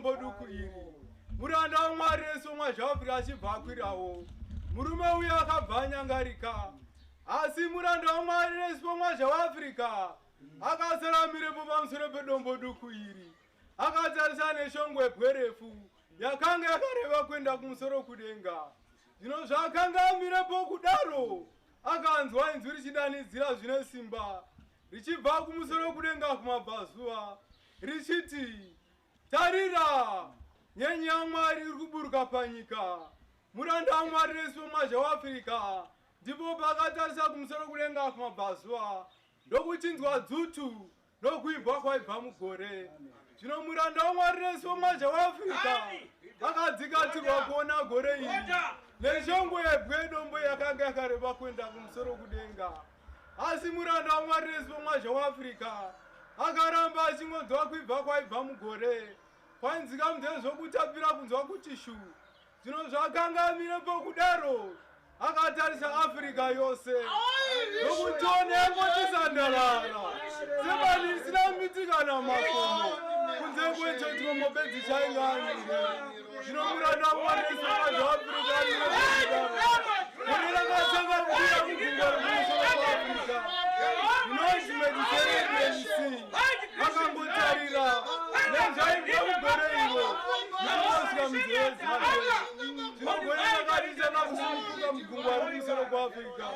pedombo duku iri. Muranda waMwari Yesu mwazvaAfrica achibva akwirawo. Murume uyu akabva anyangarika. Asi muranda waMwari Yesu mwazvaAfrica akasara mirepo pamusoro pedombo duku iri. Akatarisa neshongwe bwerefu yakanga yakareba kuenda kumusoro kudenga. Zvino zvakanga mirepo kudaro akanzwa inzwi richidanidzira zvine simba richibva kumusoro kudenga kumabvazuva richiti, tarira, nyenyei yaMwari iri kuburuka panyika. Muranda waMwari Yesu mwazvaAfrica ndipo pakatarisa kumusoro kudenga kumabvazuva ndokuchinzwa dzutu nokuibva kwaibva mugore. Zvino muranda waMwari Yesu mwazvaAfrica akadzikatirwa kuona gore iri neshongwe yebwedombo yakanga yakareba kuenda kumusoro kudenga. Asi muranda waMwari Yesu mwazvaAfrica akaramba achingonzwa kuibva kwaibva mugore kwanzika munzeve zvokutapira kunzwa kuti shu. Zvino zvakanga mirepo kudaro akatarisa Afrika yose nokutiwonepo tisandalala sebani risina miti kana makomo kunze kwecho tikombope dzichainganire. Zvino muranda waMwari Yesu mwazvaAfrica gore rakatsanga kubuda kugungwa remusoro weAfrica rinonzi Mediterranean Sea. Akangotarira nezvaibva mugore iro zvinosvika munzeve dzake. Zvino gore rakatitanga kusimuka mugungwa remusoro kweAfrica.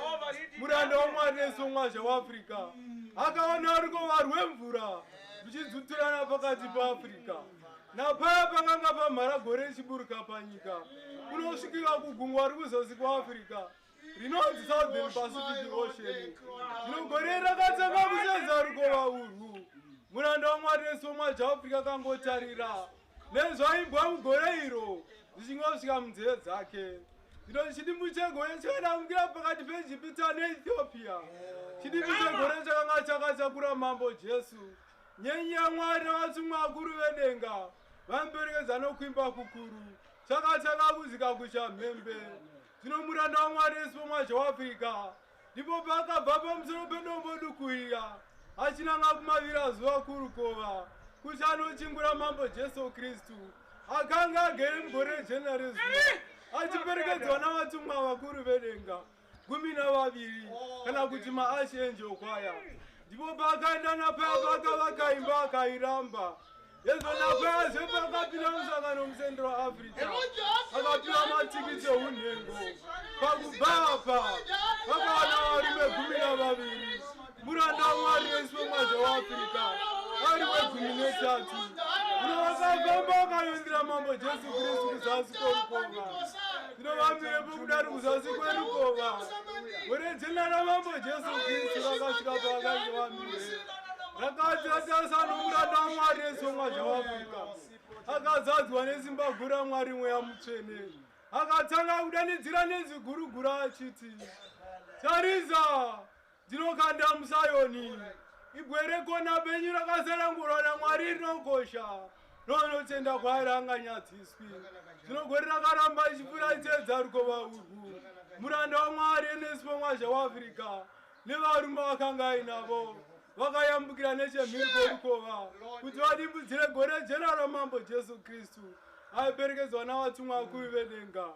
Muranda waMwari Yesu mwazvaAfrica akaona rukova rwemvura ruchidzutirana pakati paAfrica. Napaya pakanga pamhara gore richiburuka panyika kunosvikika kugungwa rikuzasi kwaAfrica rinonzi Southern Pacific Ocean. Zvino gore rakatsanga kusedza rukova urwu. Muranda waMwari Yesu mwazvaAfrica akangotarira nezvaimbwa mugore iro zvichingosvika munzeve dzake. Zvino chidimbu chegore chakadamukira pakati peIjipita neEthiopia. Chidimbu chegore chakanga chakatakura mambo Jesu. Nyenyei yaMwari navatumwa vakuru vedenga vamuperekedza nokuimba kukuru chakatanga kuzika kuchamhembe. Zvino muranda waMwari Yesu mwazvaAfrica ndipo pakabva pamusoro pedombo duku iya achinanga kumavirazuva kurukova kuti anochingura mambo Jesu Kristu akanga agere mugore jena rezuva achiperekedzwa navatumwa vakuru vedenga 12 kana kuti maarchangel kwaya. Ndipo pakaenda napaya pakavakaimba akairamba. Yezo napaya zvepakapinda musangano muCentral Africa akapiwa matikiti eunhengo. Pakubva apa pakawana varume 12. Muranda waMwari Yesu mwazvaAfrica ari we13. Zvino vakafamba vakayondera mambo Jesu Kristu kuzasi kworukova. Zvino vamirepo kudari kuzasi kwerukova gore jena ramambo Jesu Kristu rakasvika paakanga vamire. Rakati ratarisa nomuranda waMwari Yesu mwazvaAfrica akazadzwa nesimba guru raMwari Mweya Mutsvene akatanga kudanidzira nenzwi guru achiti, tarisa, ndinokanda muSayoni, ibwe rekona penyu rakazarangurwa naMwari rinokosha rinotenda kwaari anganyadziswi. Zvino gore rakaramba ichifuratidza rukova urwu. Muranda waMwari Yesu mwazvaAfrica nevarume vakanga ainavo vakayambukira nechemhiri kworukova kuti vadimbudzire gore jena ramambo Jesu Kristu aiperekedzwa navatumwa vakuru vedenga.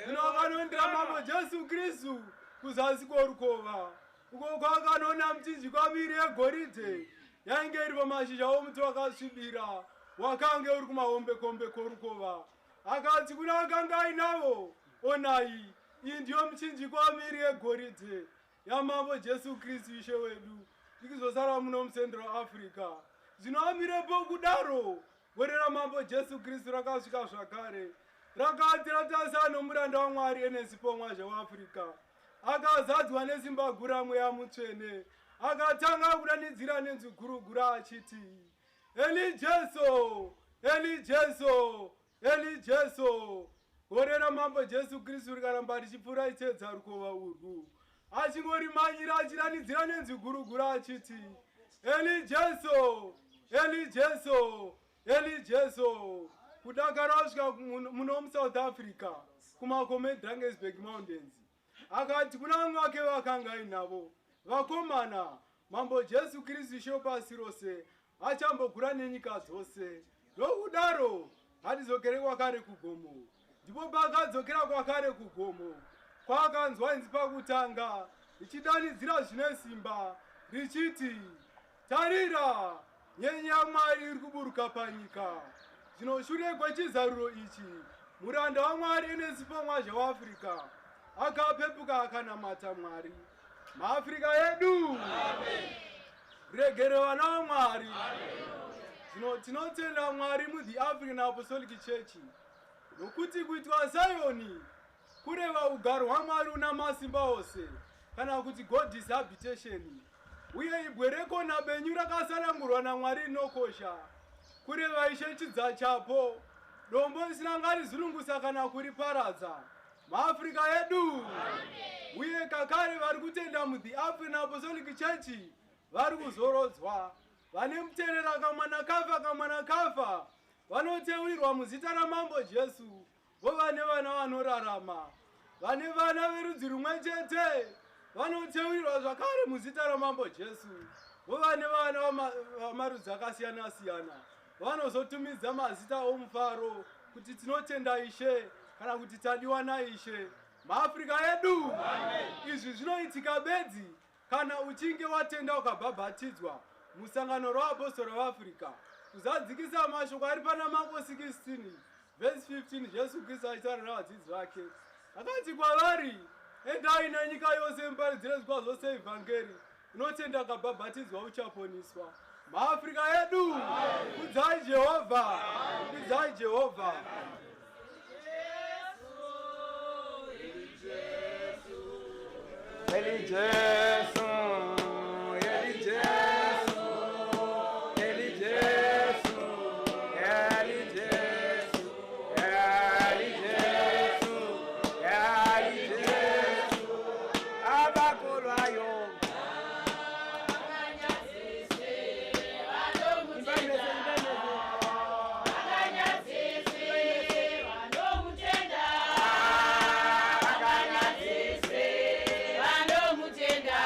Zvino vakanondera mambo Jesu Kristu kuzasi kworukova uko kwakanoona michinjikwa miviri yegoridhe yainge iri pamashizha omuti wakasvibira wakanga uri kumahombekombe kworukova. Akati kuna vakanga ainavo, onai, iyi ndiyo michinjikwa miviri yegoridhe yamambo Jesu Kristu Ishe wedu ikizosara muno muCentral Africa. Zvino amirepo kudaro gore ramambo Jesu Kristu rakasvika zvakare. Rakati ratarisa nomuranda waMwari Enespo mwazvaAfrica akazadzwa nesimba guru raMweya Mutsvene akatanga kudanidzira nenzwi guru achiti, Eli Jesu, Eli Jesu, Eli Jesu. Gore ramambo Jesu Kristu rikaramba richipfuura richedza rukova urwu achingorimanyira achidanidzira nenzwi guru achiti, Eli Jesu, Eli Jesu, Eli Jesu. Kudakara asvika muno muSouth Africa kumakome Drakensberg Mountains. Akati kuna vamwe vake vakanga ainavo, vakomana, mambo Jesu Kristu Ishe pasi rose achambogura nenyika dzose. Nokudaro ngatidzokere kwakare kugomo. Ndipo pakadzokera kwakare kugomo, kwakanzwa inzwi pakutanga richidanidzira zvine simba richiti, tarira, nyenyeni yaMwari iri kuburuka panyika. Zvino shure kwechizaruro ichi, muranda waMwari Enesifo Mwazha weAfrica akapepuka akanamata Mwari. MaAfrica yedu, regere vana vaMwari. Zvino tinotenda Mwari muThe African Apostolic Church, nokuti kuitwa Zioni kureva ugaro hwaMwari una masimba ose, kana kuti God's habitation. Uye ibwereko nabenyu rakasanangurwa naMwari rinokosha, kureva Ishe chidza chapo, dombo risina ngarizunungusa kana kuriparadza. MaAfrica yedu, uye kakare vari kutenda muThe African Apostolic Church vari kuzorodzwa. Vane muterera kamwana kafa vanoteurirwa muzita raMambo Jesu, vo vane vana vanorarama. Vane vana verudzi rumwe chete vanoteurirwa zvakare muzita raMambo Jesu, vo vane vana vamarudzi akasiyana siyana vanozotumidza mazita omufaro kuti tinotenda Ishe kana kuti tadiwa naIshe. MaAfrica yedu, izvi zvinoitika bedzi kana uchinge watenda ukabhabhatidzwa musangano rwaApostori veAfrica. Kuzadzikisa mashoko ari pana Marko 16 verse 15, Jesu Kristu achitaura navadzidzi vake akati kwavari, endai nenyika yose muparidzire zvikwa zvose evhangeri, unotenda ukabhabhatidzwa uchaponiswa. MaAfrica yedu, kudzai Jehovha, kudzai Jehovha. Eli Jesu, Eli Jesu, Eli Jesu, Eli Jesu, Eli Jesu, Eli Jesu, abakolwayo. Tenda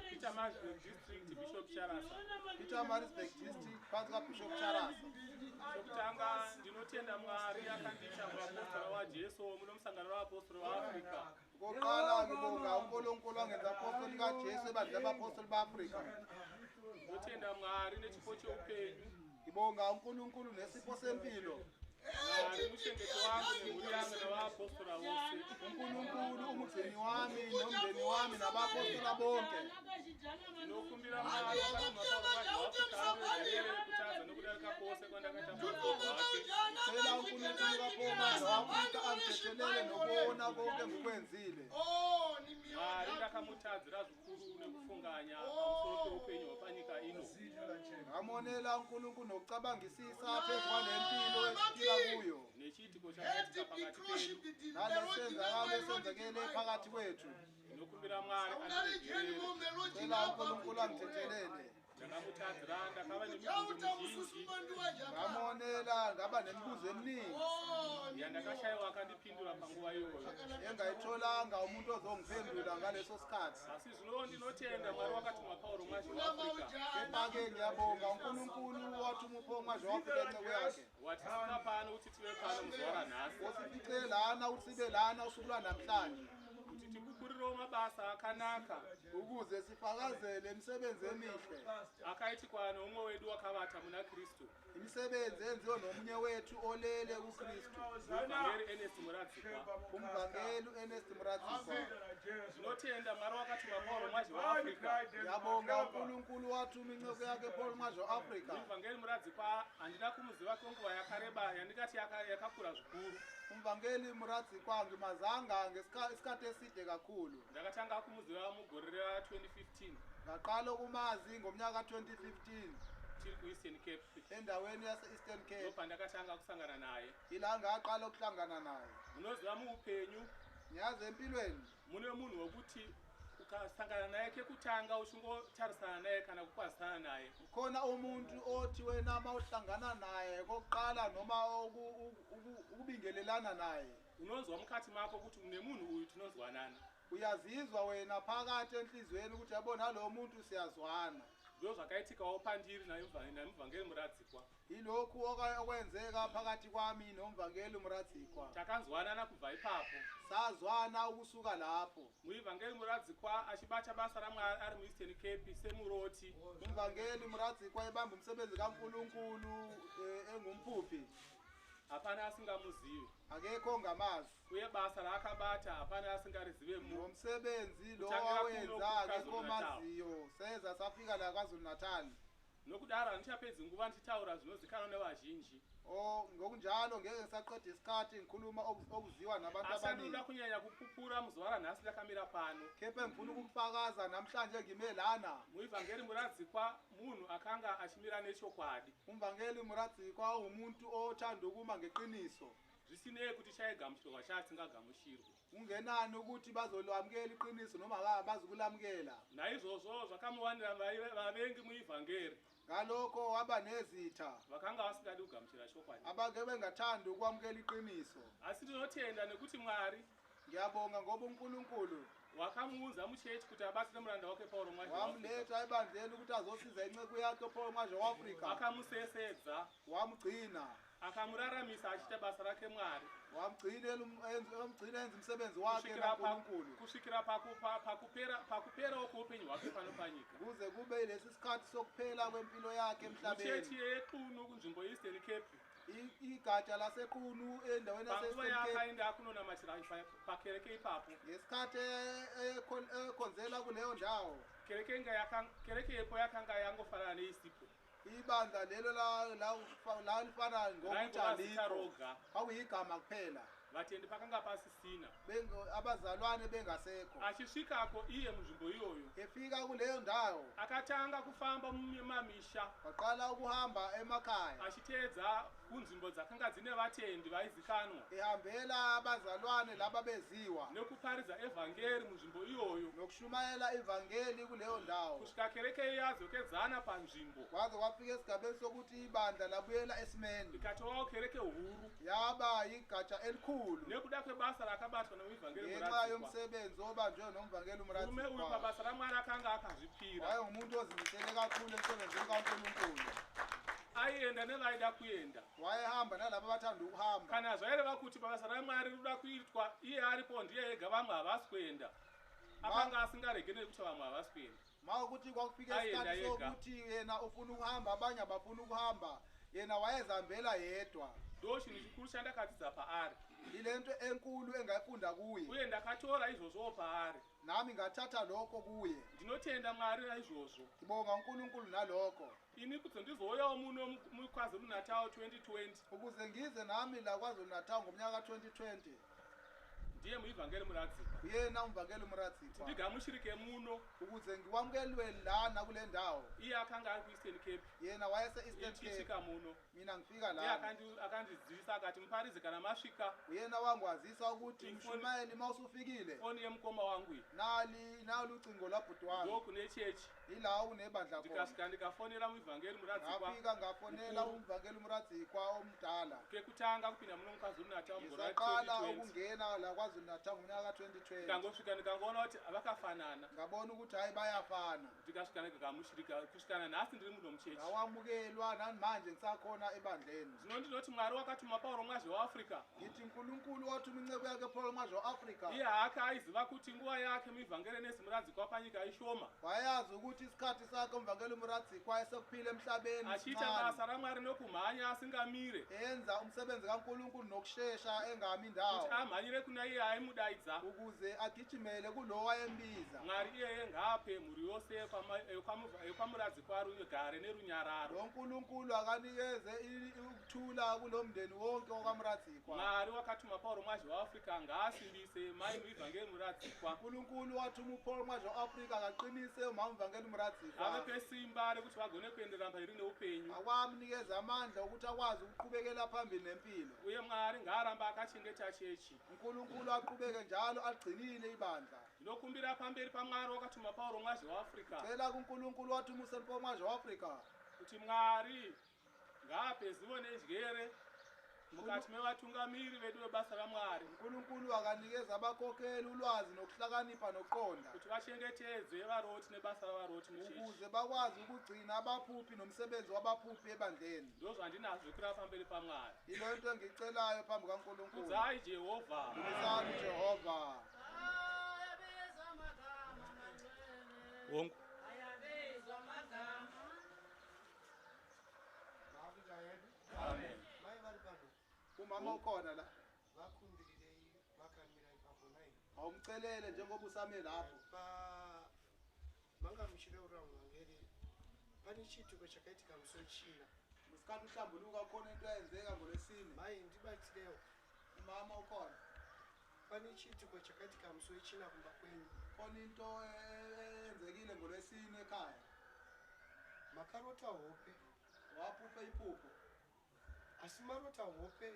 Pietermaritzburg district phansi kaBishop Charasa. Sokutanga ndinotenda Mwari akandisha muapostoli waJesu munomsangano waapostoli waAfrika. Koqala ngibonga uNkulunkulu angenza apostoli kaJesu ebandla labapostoli baAfrika. Ndinotenda Mwari nechifo cheupenyu. Ngibonga uNkulunkulu nesipho sempilo. Mushengeto wangu nemhuri yangu navaapostoli vose. uNkulunkulu umugcini wami nomndeni wami nabapostoli bonke. Ndinokumbira Mwari wakati mwaparovaJesu kutaza nokudarika kwose kwandakaita mabasa ake. Cela uNkulunkulu kapoma waAfrika angithethelele nokubona konke ngukwenzile. Mwari ndakamutadzira zvikuru nekufunganya pamusoro peupenyu hwapanyika ino. Ngamonela uNkulunkulu nokucabangisisa phezu kwalempilo esiphila kuyo. Nechiitiko chakaitika pakati pedu. Nalesenzakalo esenzekele phakathi kwethu. Ndinokumbira Mwari andiregerere. Cela uNkulunkulu angithethelele. Ndakamutadzira ndakava nemibuzo mizhinji. Ngamonela ngaba nemibuzo eminingi yandakashayiwa akandipindura panguva iyoyo. engayitholanga umuntu ozongiphendula ngaleso sikhathi. Asi zvino ndinotenda Mwari wakati mwaPauro mwazi waAfrika. Kepha-ke ngiyabonga uNkulunkulu wathuma uPaul mwazi waAfrika enceku yakhe. Watisika pano ukuthi tive pano muzuva ranhasi. Wosifice lana ukuthi sibe lana usuku lwanamhlanje. Kuti tikukurirewo mabasa akanaka. Ukuze sifakazele imisebenzi emihle. Akaitikwa nomwe wedu wakavata muna Kristu. Imisebenzi enziwe nomunye wethu olele kuKristu. Muvhangeri Ernest Muradzikwa. Umvangeli uErnest Muradzikwa. Ndinotenda Mwari wakati mwaPauro mwazi waAfrika. Ngiyabonga uNkulunkulu wathuma inceku yakhe Paul mwazi waAfrika. Muvhangeri Muradzikwa handina kumuziva kwenguva yakareba yandikati yakakura zvikuru. Umvangeli Muradzikwa ngimazanga ngesikhathi eside kakhulu. Ndakatanga kumuziva mugore ra 2015. Ngaqala ukumazi ngomnyaka 2015. tiri kuEastern Cape endaweni yase-Eastern Cape ndobva ndakatanga kusangana naye. ilanga aqala ukuhlangana naye. Munoziva muupenyu Ngiyazi empilweni mune munhu wokuti ukasangana naye kekutanga uchingotarisana naye kana kukwazisana naye khona umuntu othi wena mawuhlangana naye kokuqala noma ukubingelelana naye unonzwa mukati mako kuti une munhu uyu tinonzwanana. uyazizwa wena phakathi enhlizweni ukuthi yabona lo muntu siyazwana. Ndo zvakaitikawo pandiri namuvhangeri muradzikwa. Ilokhu okwenzeka phakathi kwami nomvangeli muradzikwa. Takanzwanana kubva ipapo. Sazwana ukusuka lapho. Muivhangeri muradzikwa achibata basa raMwari ari muEastern Cape semuroti. Umvangeli muradzikwa ebamba umsebenzi kaNkulunkulu engumphuphi. Hapana asingamuzivi. Akekho ongamazi. Uye basa raakabata hapana asingarizive munhu. Umsebenzi lo wawenza akekho omaziyo. Seza safika la KwaZulu-Natal. Nokudaro andichapedzi nguva ndichitaura zvinozikanwa nevazhinji. Ngokunjalo ngeke ngisaqeda isikhathi ngikhuluma okuziwa nabantu abaningi. Asandula kunyanya kupupura muzuva ranhasi ndakamira pano. Kepha ngifuna ukufakaza namhlanje ngime lana. Muivhangeri muradzikwa munhu akanga achimira nechokwadi. Umvangeli muradzikwa umuntu othanda ukuma ngeqiniso. Zvisinei kuti chaigamuchirwa chaasingagamuchirwe. Ungenani ukuthi bazolwamukela iqiniso noma bazokulamukela. Naizvozvo zvakamuwanira vavengi muivhangeri. Ngalokho waba nezitha vakanga vasingadi kugamuchira chokwadi. abake bengathanda ukwamukela iqiniso. Asi tinotenda nekuti Mwari ngiyabonga ngoba uNkulunkulu wakamuudza muchechi kuti abatsire muranda wake Pauro Mwaje wamletha ebandleni ukuthi azosiza inceku yakhe Paul Mwaje waAfrika. akamusesedza Wamgcina akamuraramisa achiita basa rake Mwari. wamgcina enza umsebenzi wakhe kaNkulunkulu kusvikira pakupera kweupenyu hwake pano panyika. kuze kube lesi sikhathi sokuphela kwempilo yakhe emhlabeni. Muchechi yeQunu kunzvimbo yeEastern Cape igatsha laseQunu endaweni panguva yaseEastern Cape yaakaenda kunonamatira pakereke ipapo. ngesikhathi ekhonzela kuleyo ndawo Kereke yepo yakanga yangofanana neisipo. ibandla lelo la lifana ngokuthi alikho kwakuyigama kuphela. Vatendi pakanga pasisina. Abazalwane bengasekho. Achisvikako iye munzvimbo iyoyo efika kuleyo ndawo akatanga kufamba mumamisha waqala ukuhamba emakhaya achiteedza kunzvimbo dzakanga dzine vatendi vaizikanwa ehambela abazalwane laba beziwa nekuparidza evhangeri munzvimbo iyoyo nokushumayela ivangeli kuleyo ndawo kusvika kereke yazokedzana panzvimbo kwaze kwafika esigabeni sokuthi ibandla labuyela esimeni ikatovawo kereke huru yaba igatsha elikhulu nekuda kwebasa rakabatwa nemuivhangeri ngenxa yomsebenzi obanjwe nomvangeli murume uyu pabasa raMwari akanga akazvipira waye ngumuntu ozimisele kakhulu emsebenzini kaNkulunkulu aienda nevaida kuenda wayehamba nalabo abathanda ukuhamba kana zvaireva kuti basa raMwari rinoda kuitwa iye aripo ndiye ega vamwe havasi kuenda akanga asingaregeni kuti vamwe havasi kuenda makuthi kwakufika isikhathi sokuthi yena ufuna ukuhamba abanye abafuna ukuhamba yena wayezihambela yedwa ndo chinhu chikuru chandakadzidza paari ile nto enkulu engayifunda kuye uye ndakatora izvozvowo paari nami ngathatha lokho kuye ndinotenda Mwari naizvozvo ngibonga uNkulunkulu nalokho ini kuti ndizouyawo muno muKwaZulu-Natal 2020 ukuze ngize nami la KwaZulu-Natal ngomnyaka 2020 ndiye muivhangeri muradzikwa yena umvangeli muradzikwa ndigamuchirike muno ukuze ngiwamukelwe lana kule ndawo iye akanga ari kuEastern Cape yena wayese-Eastern Cape ichisvika muno mina ngifika ndiye la akandidzivisa akati muparidzi kana masvika uyena wangwazisa ukuthi mshumayeli mawusufikile foni yemukoma wangu iyi nali ucingo lwabhuti wami ndokune chechi ila unebandla khona ndikasvika ndikafonera muivhangeri muradzikwa ngafika ngafonela umvangeli muradzikwa omdala kekutanga kupinda muno muKwaZulu-Natal ngisaqala ukungena la KwaZulu-Natal ngomnyaka 2020 ndikangosvika ndikangoona kuti vakafanana ngabona ukuthi hayi bayafana ndikasvika ndikagamuchirika kusvikana nhasi ndiri muno muchechi ngawamukelwa nani manje ngisakhona ebandleni zvino ndinoti Mwari wakatuma Pauro Mwaje waAfrika ngithi uNkulunkulu wathuma inceku yakhe Paul Mwaje waAfrika iye hake aiziva kuti nguva yake muivhangeri nezimuradzikwa panyika ishoma wayazi ukuthi isikhathi sakhe umvangeli muradzikwa esekuphila emhlabeni achiita basa raMwari nokumhanya asingamire enza umsebenzi kaNkulunkulu nokushesha engami indawo kuti amhanyire kuna iye aimudaidza ukuze agijimele kulo wayembiza. mwari iyeye ngaape mhuri yose yekwamuradzi kwari igare nerunyararo. Lo Nkulunkulu akanikeze ukuthula kulomndeni wonke okwamradzikwa. Mwari wakatuma Pauro Mwazhi waAfrica ngaasimbise mai muivhangeri muradzikwa. Nkulunkulu wathuma uPaul Mwazhi waAfrica akaqinise umamvangeli mradzikwa. Avepe simba rekuti vagone kuenderera mberi neupenyu. Akwamnikeza amandla ukuthi akwazi ukuqhubekela phambili nempilo. Uye Mwari ngaaramba akachengeta chechi. Nkulunkulu aqhubeke njalo agcinile ibandla. Ndinokumbira pamberi paMwari wakatuma Pauro Mwazhi waAfrica Cela kuNkulunkulu wathuma uPaul Mwazhi waAfrica kuti Mwari ngaape zivo nedyere mukati mevatungamiri vedu vebasa raMwari. Nkulunkulu akanikeza abakhokheli ulwazi nokuhlakanipha nokuqonda kuti vachengetedze varoti nebasa ravaroti muchechi. ukuze bakwazi ukugcina abaphuphi nomsebenzi wabaphuphi ebandleni. Ndo zvandinazvo kura pamberi paMwari. Ilo into engiyicelayo phambi kaNkulunkulu. Kudzai Jehovha. Dumisani Jehova. Wonke. Amen. Umama ukhona la. Awumcelele njengoba usame lapho. Pane chituko chakaitika musochina Musikhathi uhlambuluka khona into eyenzeka ngoLwesine. mai ndibatsirewo Umama ukhona. pane chituko chakaitika musochina kumba kwenyu Khona into eyenzekile ngoLwesine ekhaya. makarota hope Waphupha iphupho. asi marota hope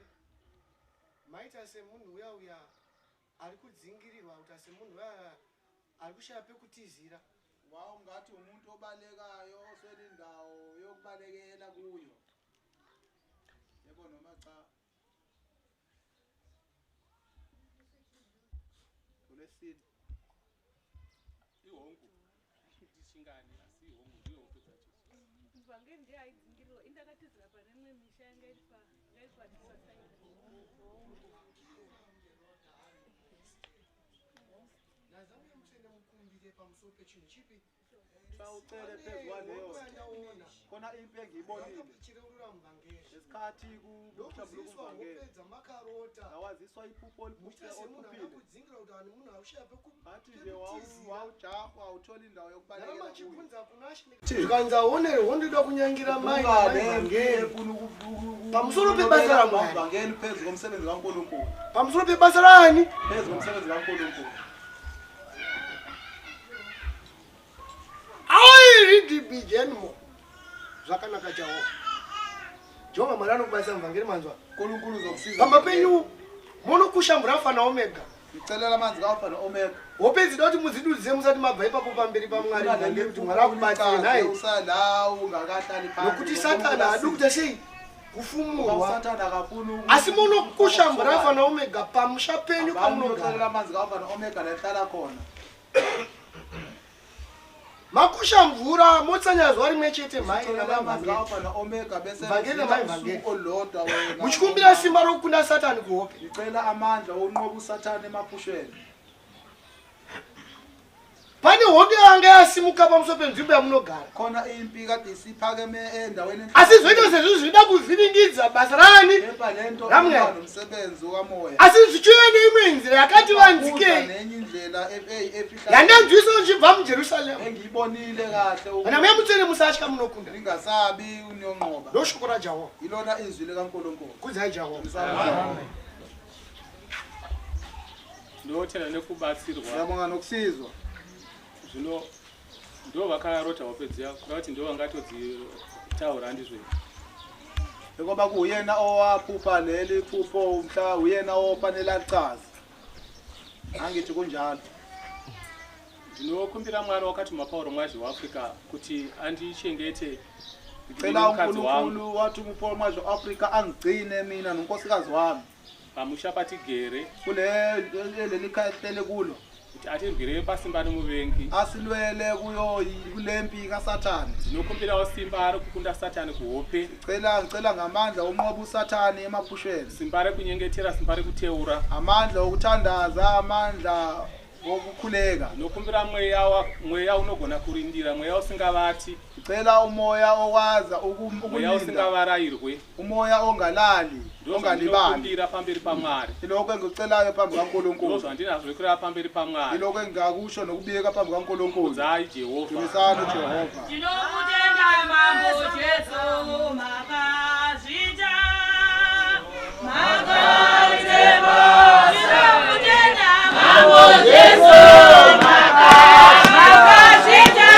maita semunhu uya ari kudzingirirwa kuti semunhu uya ari kushaya pekutizira Ungathi umuntu obalekayo oswele indawo yokubalekela kuyo. Yebo noma cha. ngoLwesine. Ihongu. Tichingani asi ihongu ndiyo kupedza Jesu. Mvangeli ndiye aidzingirwa indakatizira pane imwe misha yangaipa nazame mutende mukumbire pamusoro pechinhu chipi Sawucele phezwaleyo. ndaona Khona impi engiyibonile. wakapichirerura muvhangeri Lesikhathi kuhlambuluka ndokuziswa umvangeli. hopedza makarota Awaziswa iphupho muita oliphuphile semunhu oliphuphile. akakudzingira kuti ani munhu akushaya Bathi nje wawujaha awuthola indawo yokubalekela kuyo. pekubvunza kunashikanzaonerwo ndida kunyangira mai pamusoro pebasa ramwari Mvangeli phezu komsebenzi kaNkulunkulu. pamusoro pebasa rani Phezu komsebenzi kaNkulunkulu. airidibhijenmo zvakanaka jehova jehovha mwari anokubasa muvhangeri manzwa uNkulunkulu uzokusiza. pamba penyu munokushambura alfa naomega Ngicelela amanzi kaAlpha noOmega. hope dzida kuti muzidudzise musati mabva ipapo pamberi pamwari muvhangeri kuti mwari akubatsire naye usalawo ungakahlali phansi. nokuti satani adi kuita sei kufumurwa Satani akafuna asi munokushambura alfa naomega pamusha penyu pamunogara pamunogara amanzi kaAlpha noOmega lahlala khona. makusha mvura motsanyazwa rimwe chete mhai Ngicelela amanzi namavhangeri kaAlpha noOmega bese Mvangeli namavhangeli. usuku olodwa wena. muchikumbira simba rokukunda satani kuhope Ngicela amandla onqoba uSathane emaphushweni. pane hondo yanga yasimuka pamusoro penzvimbo yamunogara Khona impi kade isiphakeme endaweni asi zvoita sezvo zvida kuvhiringidza basa rani Kepha lento Ramwe. iba nomsebenzi kamoya. asi zvichiuya neimwe nzira yakati vanzikei Nenye indlela efihla yandanzwisa uchibva mujerusarema engiyibonile kahle kana muya mutsene musatya munokunda lingasabi unionqoba. ndo shoko rajehovha Ilona izwi likaNkulunkulu. kudzai jehovha Ndinotenda nekubatsirwa. Siyabonga nokusizwa. Zvino ndo vakarota hope dziya kuda kuti ndo vangatodzitaura handizvo. Ngoba kuyena owaphupha leli phupho umhla uyena ofanele achaze. Angithi kunjalo. Ndinokumbira Mwari wakatuma Pauro Mwazhi waAfrica kuti andichengete Ngicela uNkulunkulu wathi uPaul Mwazhi waAfrica angigcine mina nonkosikazi wami pamusha patigere leli khaya sihlele kulo. kuti atirwire pasimba nomuvengi. Asilwele kuyo kulempi kaSathane. Ndinokumbirawo simba ari kukunda Satani kuhope, Ngicela ngamandla onqoba uSathane emaphushweni. simba rekunyengetera, simba rekuteura, Amandla okuthandaza, amandla wokukhuleka nokumbira mweya unogona kurindira, mweya usingavati, ucela umoya owaza mweya usingavarayirwe, umoya ongalali ongalibali ndinokumbira pamberi paMwari, iloko engicelayo phambi kaNkulunkulu, ndozvandinazvo kureva pamberi paMwari, iloko engakusho nokubika phambi kaNkulunkulu. kudzai Jehovha. Dumisani Jehova. Tinokutenda Mambo Jesu makazvita makatema. Tinokutenda Mambo Jesu makazvita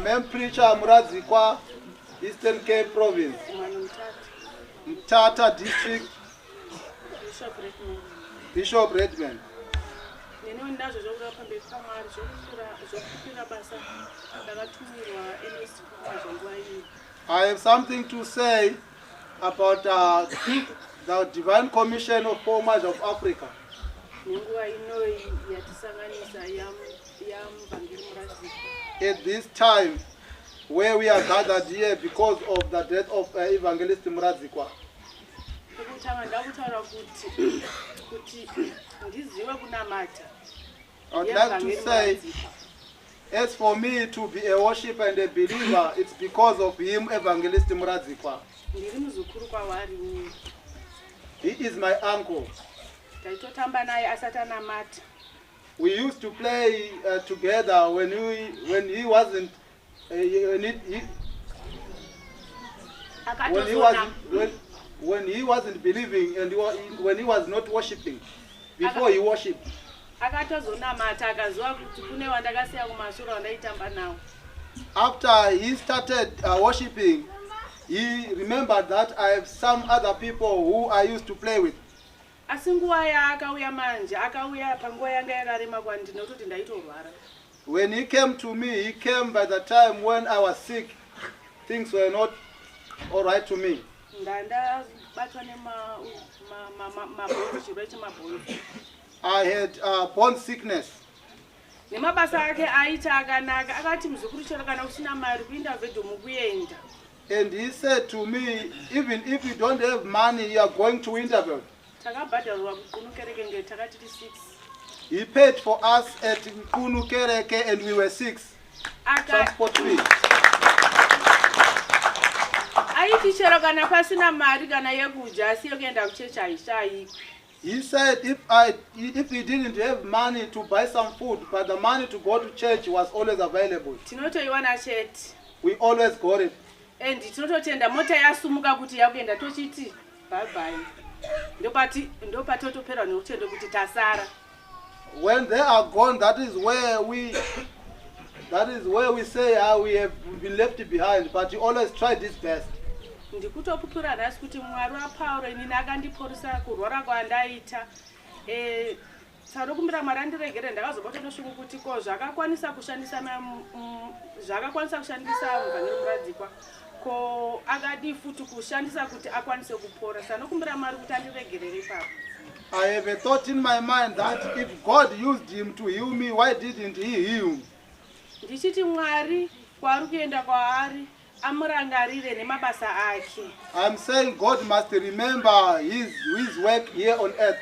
Main preacher Muradzikwa, Eastern Cape Province, Mtata District, Bishop Redmond. I have something to say about the Divine Commission of Homage of Africa. At this time, where we are gathered here because of the death of Evangelist Muradzikwa. I would like to say, as for me to be a worshiper and a believer, it's because of him, Evangelist Muradzikwa. He is my uncle. We used to play together when he wasn't when he wasn't believing and when he was not worshiping. Before he worshipped. After he started worshiping, he remembered that I have some other people who I used to play with. When he came to me, he came by the time when I was sick. Things were not all right to me. I had bone sickness. And he said to me, even if you don't have money, you are going to Winterville. He paid for us at Kunukereke and we were 6. Transport fee. He said if he didn't have money to buy some food, but the money to go to church was always available. We always got it. And tinototenda mota yasumuka kuti yakuenda tochiti bye bye. Ndopatotopera neutendo kuti tasara. When they are gone, that is where we say we have been left behind, but he always tried his best. Ndikutopupura nhasi kuti Mwari waPauro inini akandiporesa kurwara kwandaita. Sarokumbira Mwari andiregere ndakazobata noshuku kuti ko zvakakwanisa kushandisa Muvhangeri Muradzikwa. Ko akadi futi kushandisa kuti akwanise kupora. Sanokumbira Mwari kuti andiregerere ipapo. I have a thought in my mind that if God used him to heal me, why didn't he heal? Ndichiti Mwari kwari kuenda kwaari amurangarire nemabasa ake. I'm saying God must remember his work here on earth.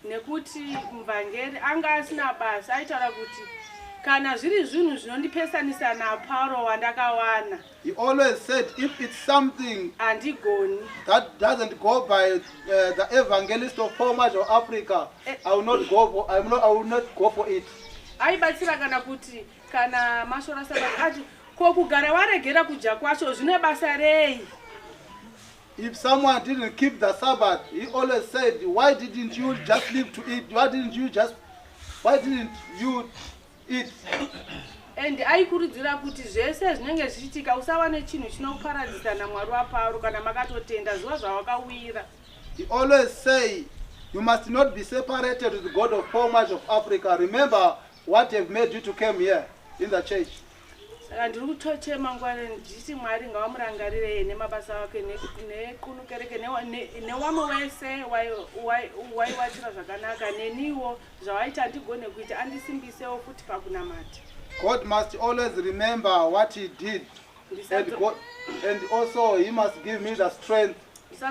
Nekuti Muvhangeri anga asina basa aitaura kuti kana zviri zvinhu zvinondipesanisa naPauro wandakawana. He always said if it's something andigoni that doesn't go by the evangelist of Homage of Africa, I will not go for it. Aibatsira kana kuti kana mashora sabati ati ko kugara waregera kuja kwacho zvine basa rei. If someone didn't keep the Sabbath, he always said, why didn't you just live to eat? Why didn't you eat? And aikurudzira kuti zvese zvinenge zvichiitika usawa nechinhu chinoparadzisa naMwari waPauro kana makatotenda zuva zvawakawira. He always say, you must not be separated with the God of Homage of Africa. Remember what have made you to come here in the church. Saka ndiri kutochema ngwani nditi Mwari ngawamurangarire nemabasa ake nekunukereke newamwe wese waiwatira zvakanaka neniwo zvawaita ndigone kuita andisimbisewo futi pakunamata. God must always remember what he did, and also he must give me the strength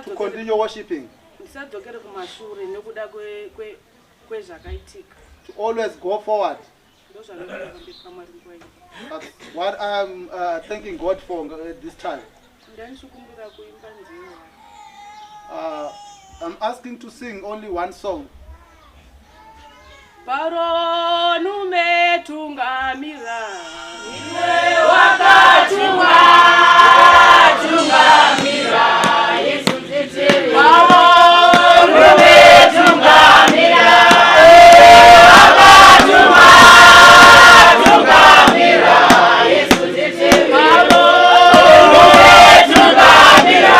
to continue worshiping. Ndisadzokere kumashure nekuda kwezvakaitika. To always go forward. That's what I'm thanking God for this time. I'm asking to sing only one song. Faro numetungamira. Wakatunga tungamira Yesu tetere. Faro numetungamira. Wakatunga tungamira Yesu tetere. Faro numetungamira.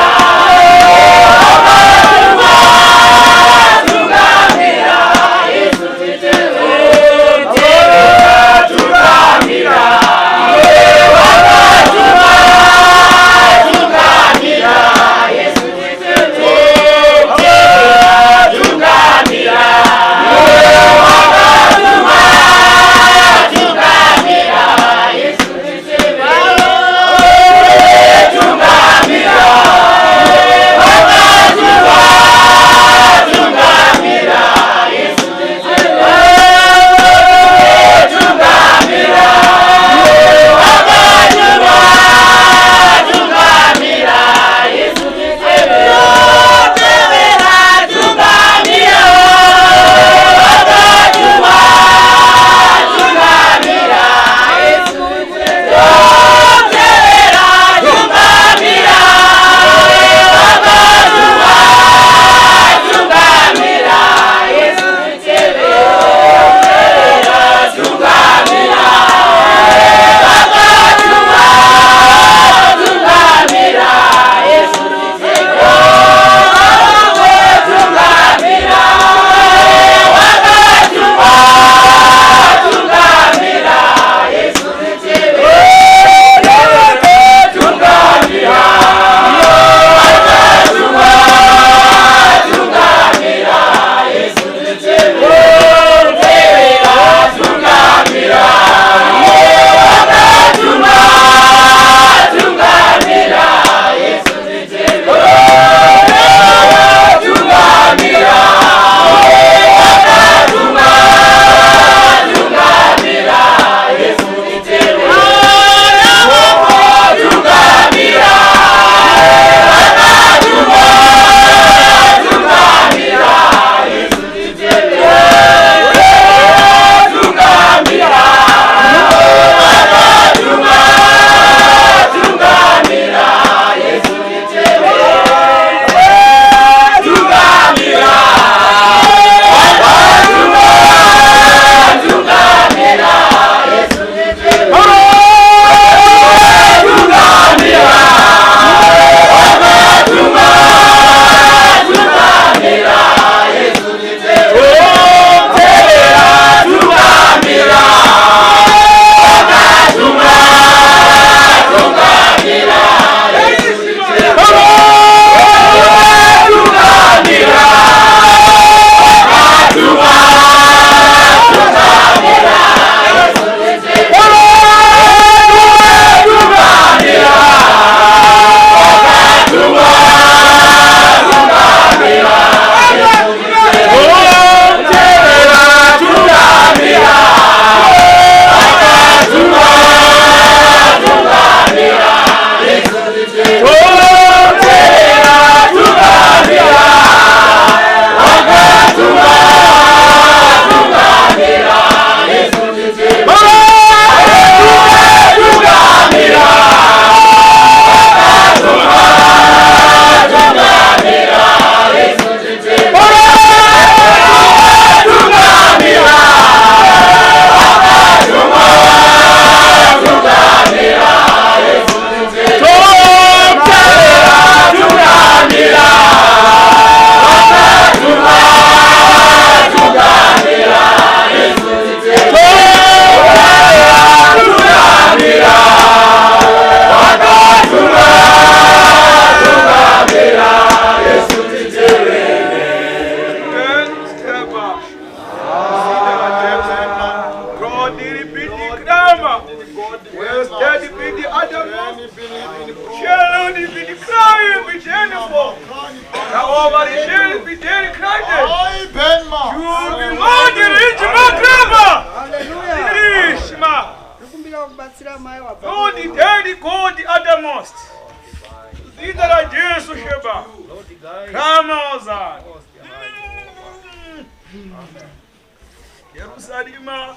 Yerusalema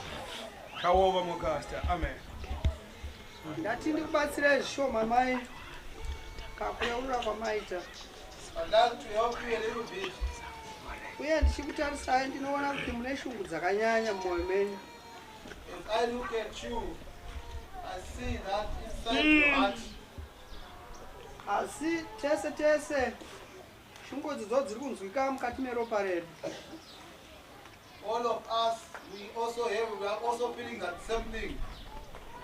kaova mukasta. Amen. Ndati ndikubatsire zvishoma mai kakuyaurira kwamaita. I'd like to help you a little bit. Uye ndichikutarisai ndinoona kuti mune shungu dzakanyanya mumwoyo menyu. If I look at you, I see that inside your heart. Asi tese shungu dzidzo dziri kunzwika mukati meropa redu. All of us, we are also feeling that same thing.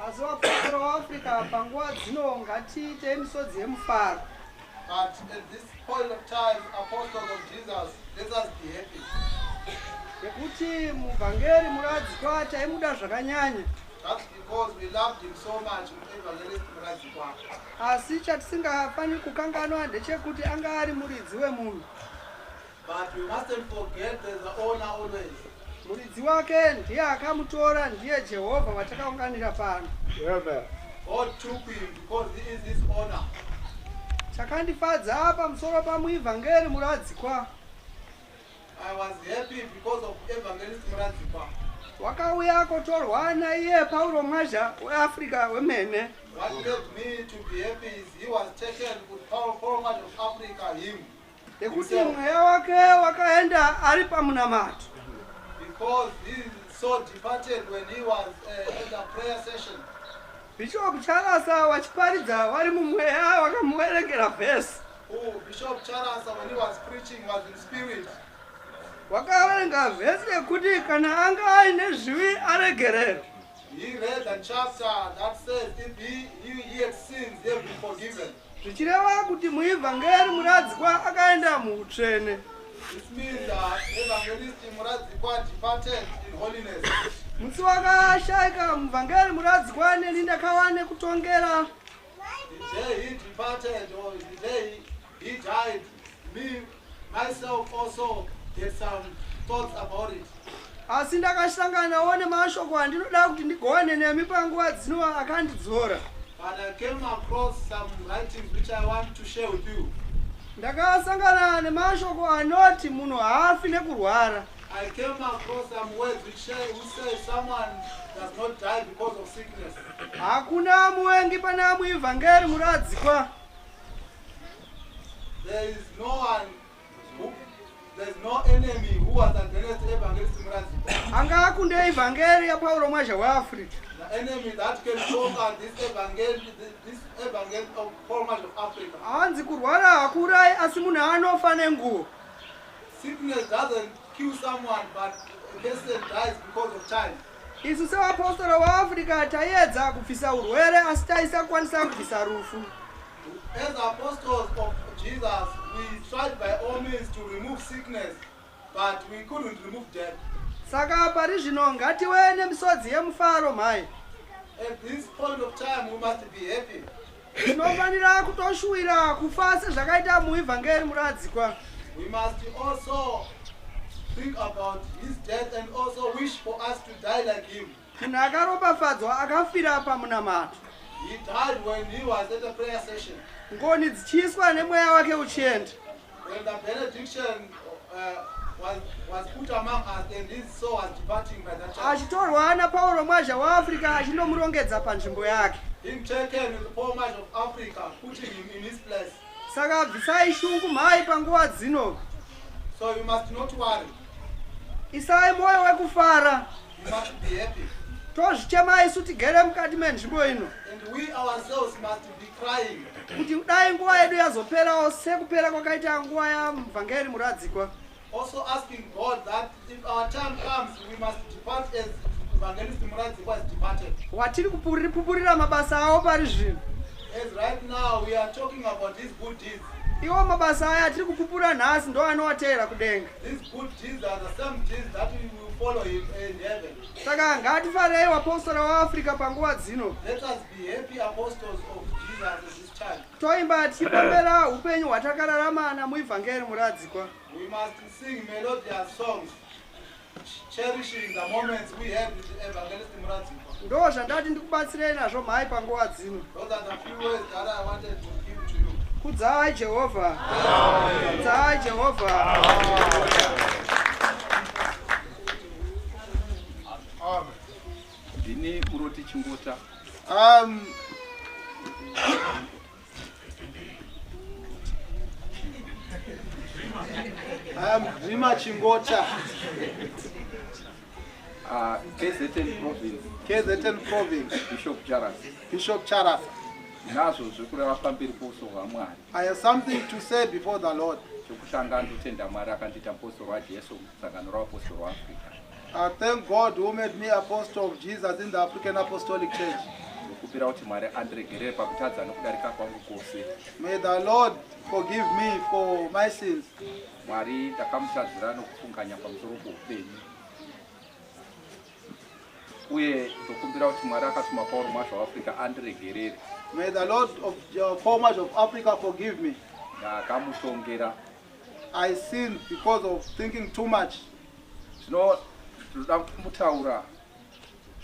Asi vapostori vaAfrica panguva dzino ngatiite misodzi yemufaro. But at this point of time, apostles of Jesus, let us be happy. Nekuti muvhangeri muradzikwa taimuda zvakanyanya. That's because we loved him so much with Evangelist Muradzikwa. Asi chatisingafaniri kukanganwa ndechekuti anga ari muridzi wemunhu. But we mustn't forget there's an owner always. Muridzi wake ndiye akamutora, ndiye Jehovha watakaunganira pano. God took him because he is his owner. Chakandifadza pamusoro pamuivhangeri muradzikwa. I was happy because of Evangelist Muradzikwa. Wakauya kotorwa naiye Paulo Mwazha weAfrica wemene. What made me to be happy is he was taken with Paul Mwazha of Africa, him. Nekuti mweya wake wakaenda ari pamunamato. Because he so departed when he was at the prayer session. Bishop Charles wachiparidza wari mumweya wakamuverengera vhesi. Bishop Charles, when he was preaching, was in spirit. Wakaverenga vhesi yekuti kana anga aine zvivi aregererwe. He read the chapter that says if he had sinned, he had been forgiven. Zvichireva kuti muivhangeri muradzikwa akaenda muutsvene. This means that Evangelist Muradzikwa departed in holiness. Musi wakashayika muvhangeri muradzikwa neni ndakawane kutongera. The day he departed or the day he died, me, myself also had some thoughts about it. Asi ndakashanganawo nemashoko andinoda kuti ndigovane nemi panguva dzino akandidzora. But I came across some writings which I want to share with you. Ndakasangana nemashoko anoti munhu haafi nekurwara. I came across some words which say someone does not die because of sickness. Hakuna muvengi pana muivhangeri muradzikwa. There is no enemy who was against Evangelist Muradzikwa. Anga akunde ivhangeri yaPaulo Mwazha weAfrica. The enemy that can conquer this evangel of Paul Mwazha of Africa. Hanzi kurwara hakurai asi munhu anofa nenguva. Sickness doesn't kill someone, but a person dies because of time. Isu sevapostori vaAfrica taiedza kubvisa urwere asi taisakwanisa kubvisa rufu. As apostles of Jesus, we tried by all means to remove sickness, but we couldn't remove death. Saka pari zvino ngative nemisodzi yemufaro mhai. At this point of time, we must be happy. Tinofanira kutoshuwira kufa sezvakaita muivhangeri muradzikwa. We must also think about his death and also wish for us to die like him. Munhu akaropafadzwa akafira pamunamato. He died when he was at a prayer session. Ngoni dzichiiswa nemweya wake uchienda. When the benediction was put among us and his soul was departing by that time. Achitorwa naPaulo Mwazha weAfrica achinomurongedza panzvimbo yake. Him taken with the Paul Mwazha of Africa, putting him in his place. Saka bvisai shungu mhai panguva dzino. So you must not worry. Isai moyo wekufara. You must be happy. Tozvichema isu tigere mukati menzvimbo ino. And we ourselves must be crying. Kuti dai nguva yedu yazoperawo sekupera kwakaita nguva yamuvhangeri muradzikwa. Also asking God that if our time comes, we must depart as Evangelist Muradzikwa has departed. Watiri kupupurira mabasa awo pari zvino. As right now we are talking about these good deeds. Iwo mabasa aya atiri kupupura nhasi ndo anowateera kudenga. These good deeds are the same deeds that we will follow him in heaven. Saka ngatifarei vapostori vaAfrica panguva dzino. Let us be happy apostles of Jesus at this time. Toimba tichipembera upenyu hwatakararama namuivhangeri muradzikwa. We must sing melodious songs, cherishing the moments we have with the Evangelist Muradzikwa. Ndo zvandati ndikubatsirei nazvo mhai panguva dzino. Those are the few words that I wanted to give to you. Kudzai Jehovha. Kudzai Jehovha. Ini Kuroti Chingota. Dreamer Chingota. KZN Province. KZN Province. Bishop Charas. Bishop Charas. Nazo zvikura pamberi pouswa Mwari. I have something to say before the Lord. Chokutanga ndotenda Mwari akandita apostoli waJesu musangano raapostoli waAfrica. I thank God who made me apostle of Jesus in the African Apostolic Church. Ndokupira kuti Mwari andiregerere pakutadza nokudarika kwangu kwose. May the Lord forgive me for my sins. Mwari takamutadzira nokufunganya pamusoro poupenyu. Uye ndokumbira kuti Mwari akatuma Pauro Marshal waAfrica andiregerere. May the Lord of Paul Marshal of Africa forgive me. Ndakamutongera. I sinned because of thinking too much. Zvino ndoda kumutaura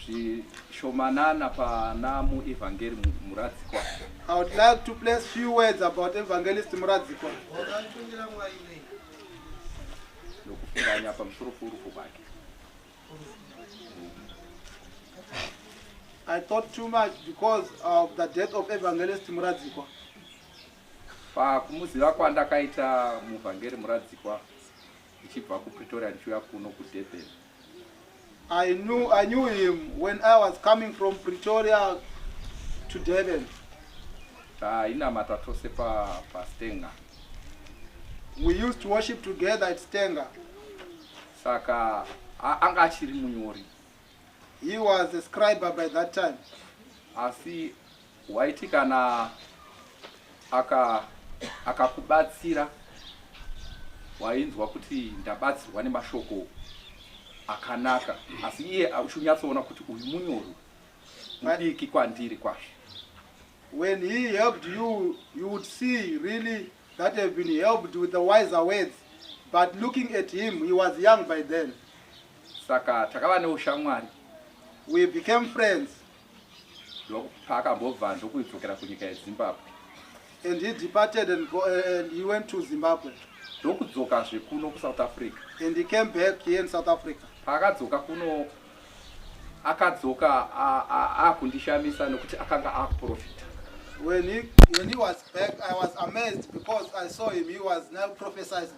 zvishomanana pana muevhangeri Muradzikwa. I would like to place few words about Evangelist Muradzikwa. Nokufunganya pamusoro pourufu hwake. I thought too much because of the death of Evangelist Muradzikwa. Pakumuziva kwandakaita muvhangeri Muradzikwa ichibva kuPretoria ndichiuya kuno kuDurban. I knew him when I was coming from Pretoria to Durban. Tainamata tose paStenga. We used to worship together at Stenga. Saka anga achiri munyori. He was a scribe by that time. Asi waiti kana akakubatsira wainzwa kuti ndabatsirwa nemashoko akanaka, asi iye auchonyatsoona kuti uyu munyoro mudiki kwandiri kwazvo. When he helped you, you would see really that have been helped with the wiser words. But looking at him, he was young by then. Saka takava neushamwari. We became friends. Pakambobva ndokudzokera kunyika yeZimbabwe. And he departed and he went to Zimbabwe. Ndokudzokazve kuno kuSouth Africa. And he came back here in South Africa. Paakadzoka kuno akadzoka akundishamisa nokuti akanga akuprofita. When he was back, I was amazed because I saw him. He was now prophesying.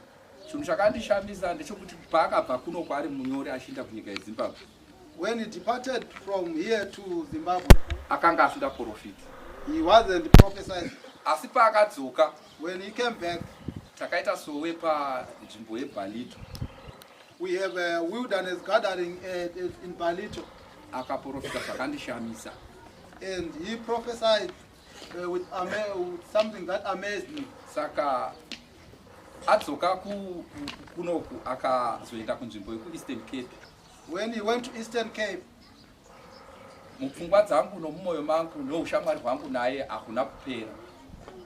Chinhu chakandishamisa ndechekuti paakabva kuno kwaari munyori achienda kunyika yeZimbabwe. When he departed from here to Zimbabwe, akanga asina profita. He wasn't prophesying. Asi paakadzoka, when he came back, takaita sowe panzvimbo yeBalito. We have a wilderness gathering in Balito. Akaprofita zvakandishamisa. And he prophesied with something that amazed me. Saka adzoka kunoku akazoenda kunzvimbo yekuEastern Cape. When he went to Eastern Cape, mupfungwa dzangu nomumoyo mangu noushamwari hwangu naye hakuna kupera.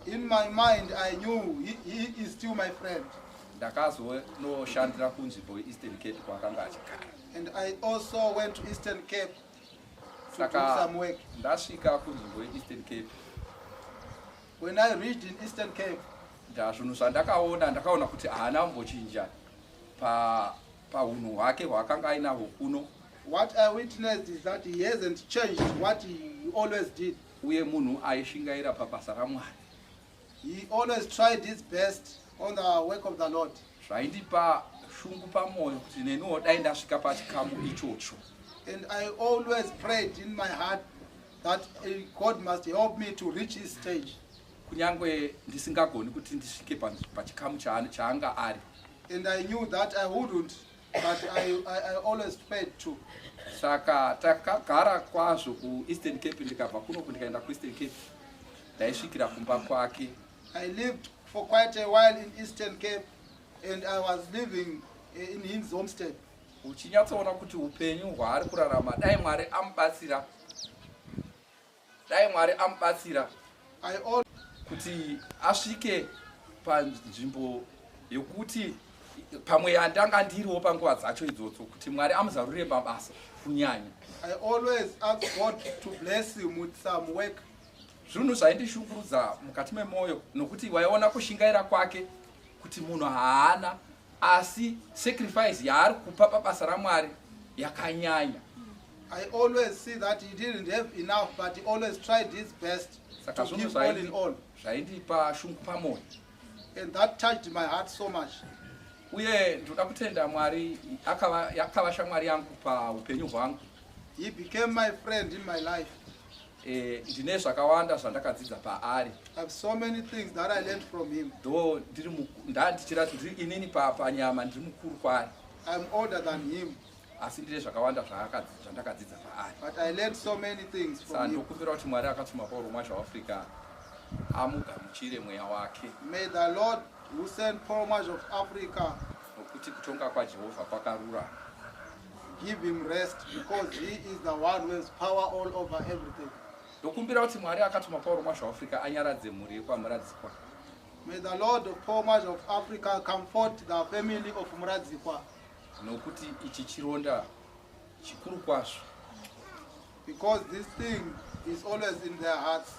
In my mind, I knew he is still my friend. Ndakazonoshandira kunzvimbo yeEastern Cape kwakanga achigara. And I also went to Eastern Cape to do some work. Ndasvika kunzvimbo yeEastern Cape. When I reached in Eastern Cape, zvinhu ndakaona kuti haana kumbochinja paunhu hwake hwaakanga ainahwo kuno. What I witnessed is that he hasn't changed what he always did. Uye munhu aishingaira pabasa raMwari. He always tried his best on the work of the Lord. Zvaindipa shungu pamoyo kuti neniwo dai ndasvika pachikamu ichocho. And I always prayed in my heart that God must help me to reach his stage. Kunyangwe ndisingagoni kuti ndisvike pachikamu chaanga ari. And I knew that I wouldn't, but I always prayed too. Saka takagara kwazvo kuEastern Cape, ndikabva kuno ndikaenda kuEastern Cape. Ndaisvikira kumba kwake. I lived for quite a while in Eastern Cape, and I was living in his homestead. Uchinyatsoona kuti upenyu hwaari kurarama dai Mwari amubatsira kuti asvike panzvimbo yokuti pamwe yandanga ndiriwo panguva dzacho idzodzo kuti Mwari amuzarurire mabasa kunyanya. I always ask God to bless him with some work. Zvinhu zvaindishungurudza mukati memoyo nokuti waiona kushingaira kwake kuti munhu haana, asi sacrifice yaari kupa pabasa raMwari yakanyanya. I always see that he didn't have enough, but he always tried his best Saka to give all in all. zvaindipa shungu pamwoyo. And that touched my heart so much. Uye ndoda kutenda Mwari yakava shamwari yangu paupenyu hwangu. He became my friend in my life. Ndine zvakawanda zvandakadzidza paari. I have so many things that I learned from him. Though ndichirati ndiri inini panyama ndiri mukuru kwaari. I am older than him. Asi ndine zvakawanda zvandakadzidza paari. But I learned so many things from him. Ndokumbira kuti Mwari akatuma Pauro Mwazha-Africa amugamuchire mweya wake. May the Lord who sent Paul Mwazha of Africa nokuti kutonga kwaJehovha kwakarurama. give him rest, because he is the one who has power all over everything. Ndokumbira kuti Mwari akatuma Pauro Mwazha-Africa anyaradze mhuri yekwamuradzikwa. May the Lord of Paul Mwazha of Africa comfort the family of Muradzikwa. Nokuti ichi chironda chikuru kwazvo. Because this thing is always in their hearts.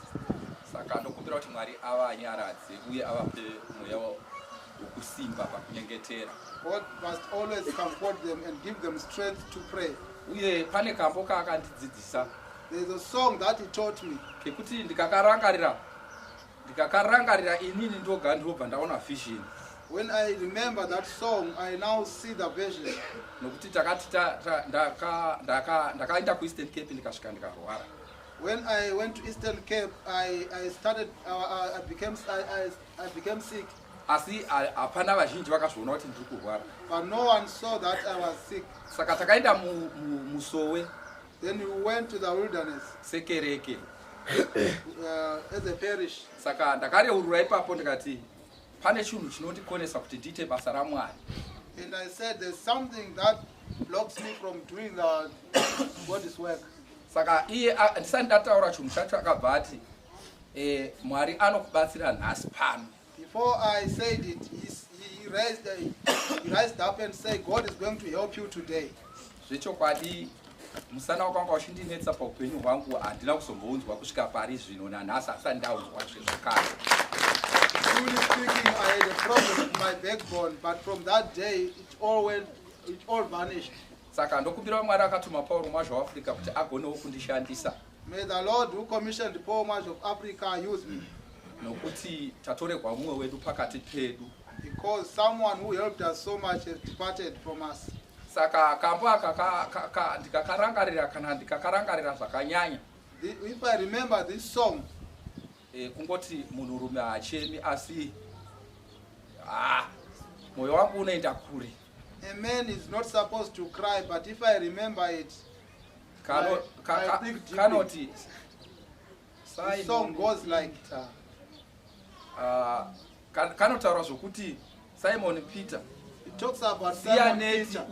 Saka ndokumbira kuti Mwari avanyaradze uye avape mweya wekusimba pakunyengetera. God must always comfort them and give them strength to pray. Uye pane kambo kaakandidzidzisa. There is a song that he taught me. Kekuti ndikakarangarira inini ndoga ndobva ndaona vision. When I remember that song, I now see the vision. Nokuti takati ndakaenda kuEastern Cape ndikasvika ndikarwara. When I went to Eastern Cape, I became sick. Asi hapana vazhinji vakazoona kuti ndiri kurwara. But no one saw that I was sick. Saka takaenda musowe. Then we went to the wilderness. Sekereke. As a parish. Saka ndakareurura ipapo ndikati pane chinhu chinotikonesa kuti ndiite basa raMwari. And I said there's something that blocks me from doing the God's work. Saka iye ndisati ndataura chinhu chacho akabva ati Mwari anokubatsira nhasi pano. Before I said it, he raised up and said, God is going to help you today. Zvechokwadi musana wakanga uchindinetsa paupenyu hwangu handina kuzombounzwa kusvika pari zvino nanhasi asati ndaunzwa zvezvakare. Truly speaking, I had a problem with my backbone, but from that day it all vanished. Saka ndokumbira Mwari akatuma Pauro Mwazha-Africa kuti agonewo kundishandisa. May the Lord who commissioned Paul Mwazha of Africa use me. Nokuti tatorerwa mumwe wedu pakati pedu. Because someone who helped us so much has departed from us. Saka kambo aka ndikakarangarira kana ndikakarangarira zvakanyanya. If I remember this song, kungoti munhurume hachemi asi moyo wangu unoenda kure. A man is not supposed to cry, but if I remember it, I think kanoti the song goes like kanotaura zvokuti Simon Peter, it talks about Simon Peter.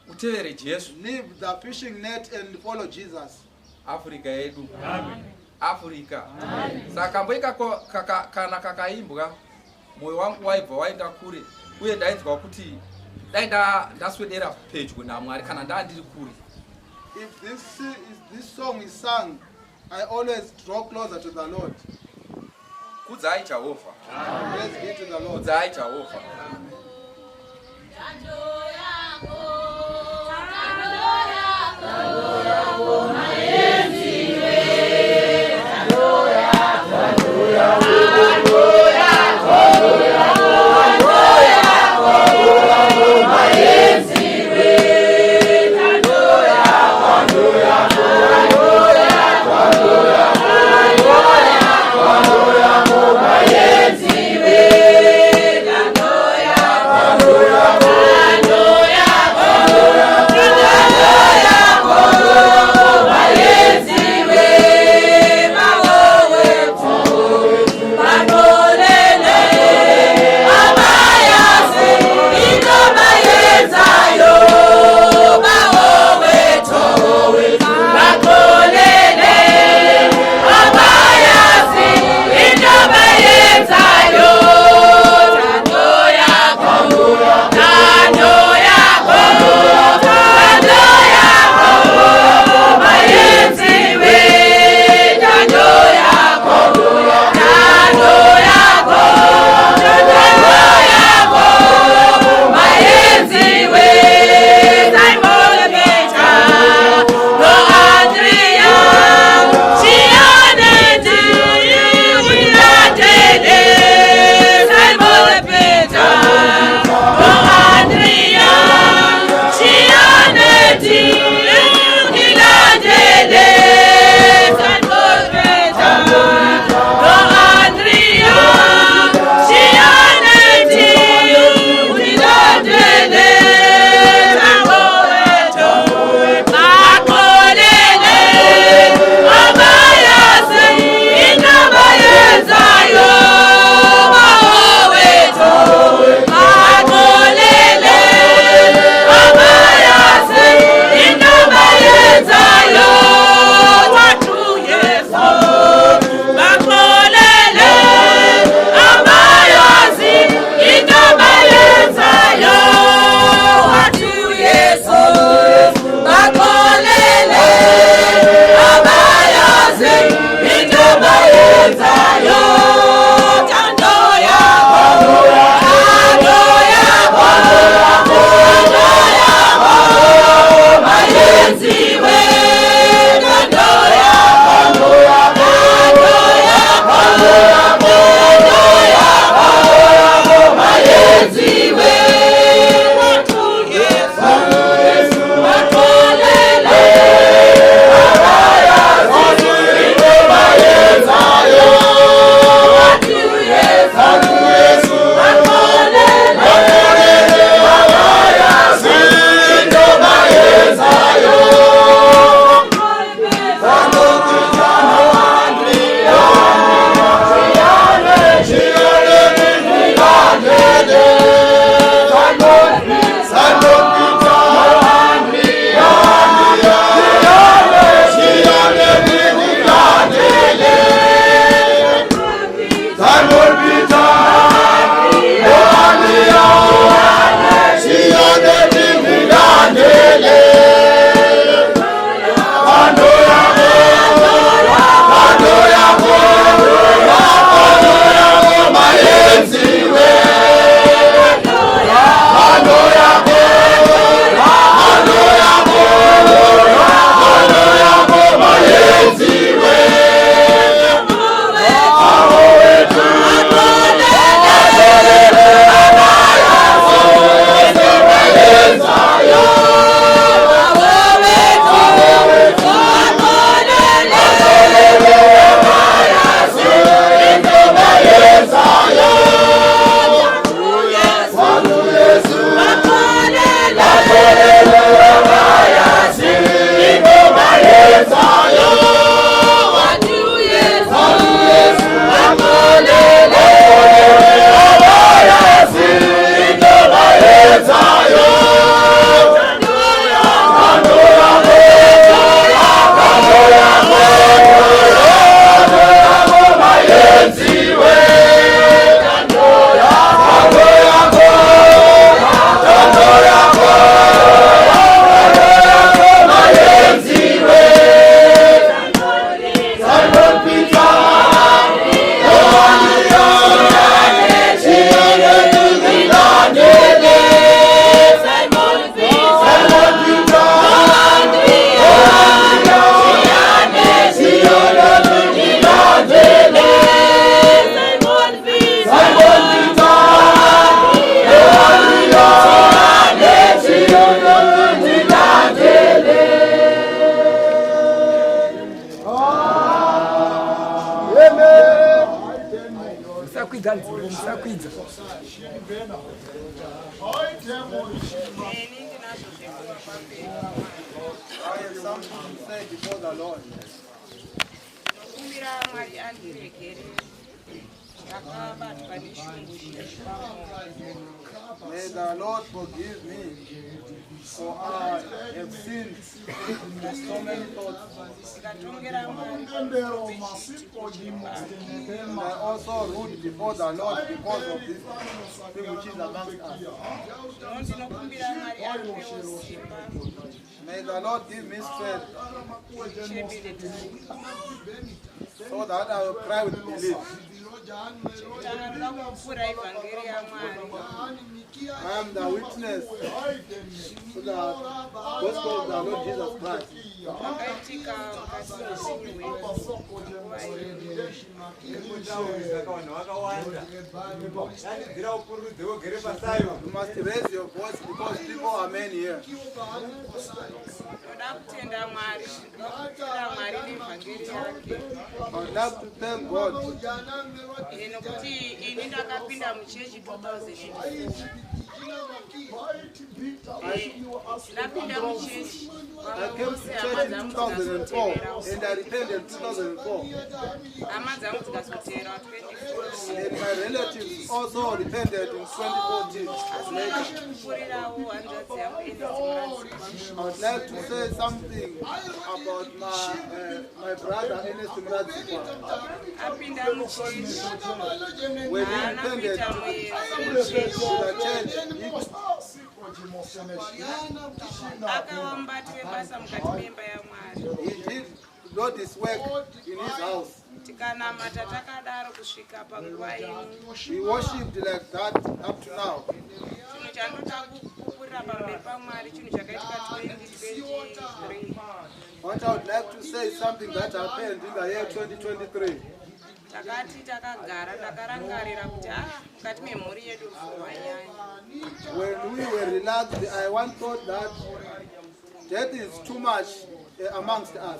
Utevere Jesu. Leave the fishing net and follow Jesus. Africa yedu. Africa. Saka kambo kana kakaimbwa moyo wangu waibva waenda kure uye ndainzwa kuti ndaswedera pedyo naMwari kana ndandiri kure. If this song is sung, I always draw closer to the Lord. Kudzai Jehovah. Praise be to the Lord. Kudzai Jehovah. Yeah. Sakwidza. I have something to say before the Lord. May the Lord forgive me for I have sinned with so many thoughts. And I also rude before the Lord because of this thing which is amongst us. May the Lord give me strength so that I will cry with belief. I am the witness to the gospel of the Lord Jesus Christ. You must raise your voice because people are many here. I would like to thank God. I came to church in 2004 and I repented in 2004. And my relatives also repented in 2014. I would like to say something about my brother Ernest Mrazikwa. When he repented to the church, he did Lord his work in his house. We worshipped like that up to now. What I would like to say is something that happened in the year 2023. When we were relaxed, I once thought that death is too much amongst us.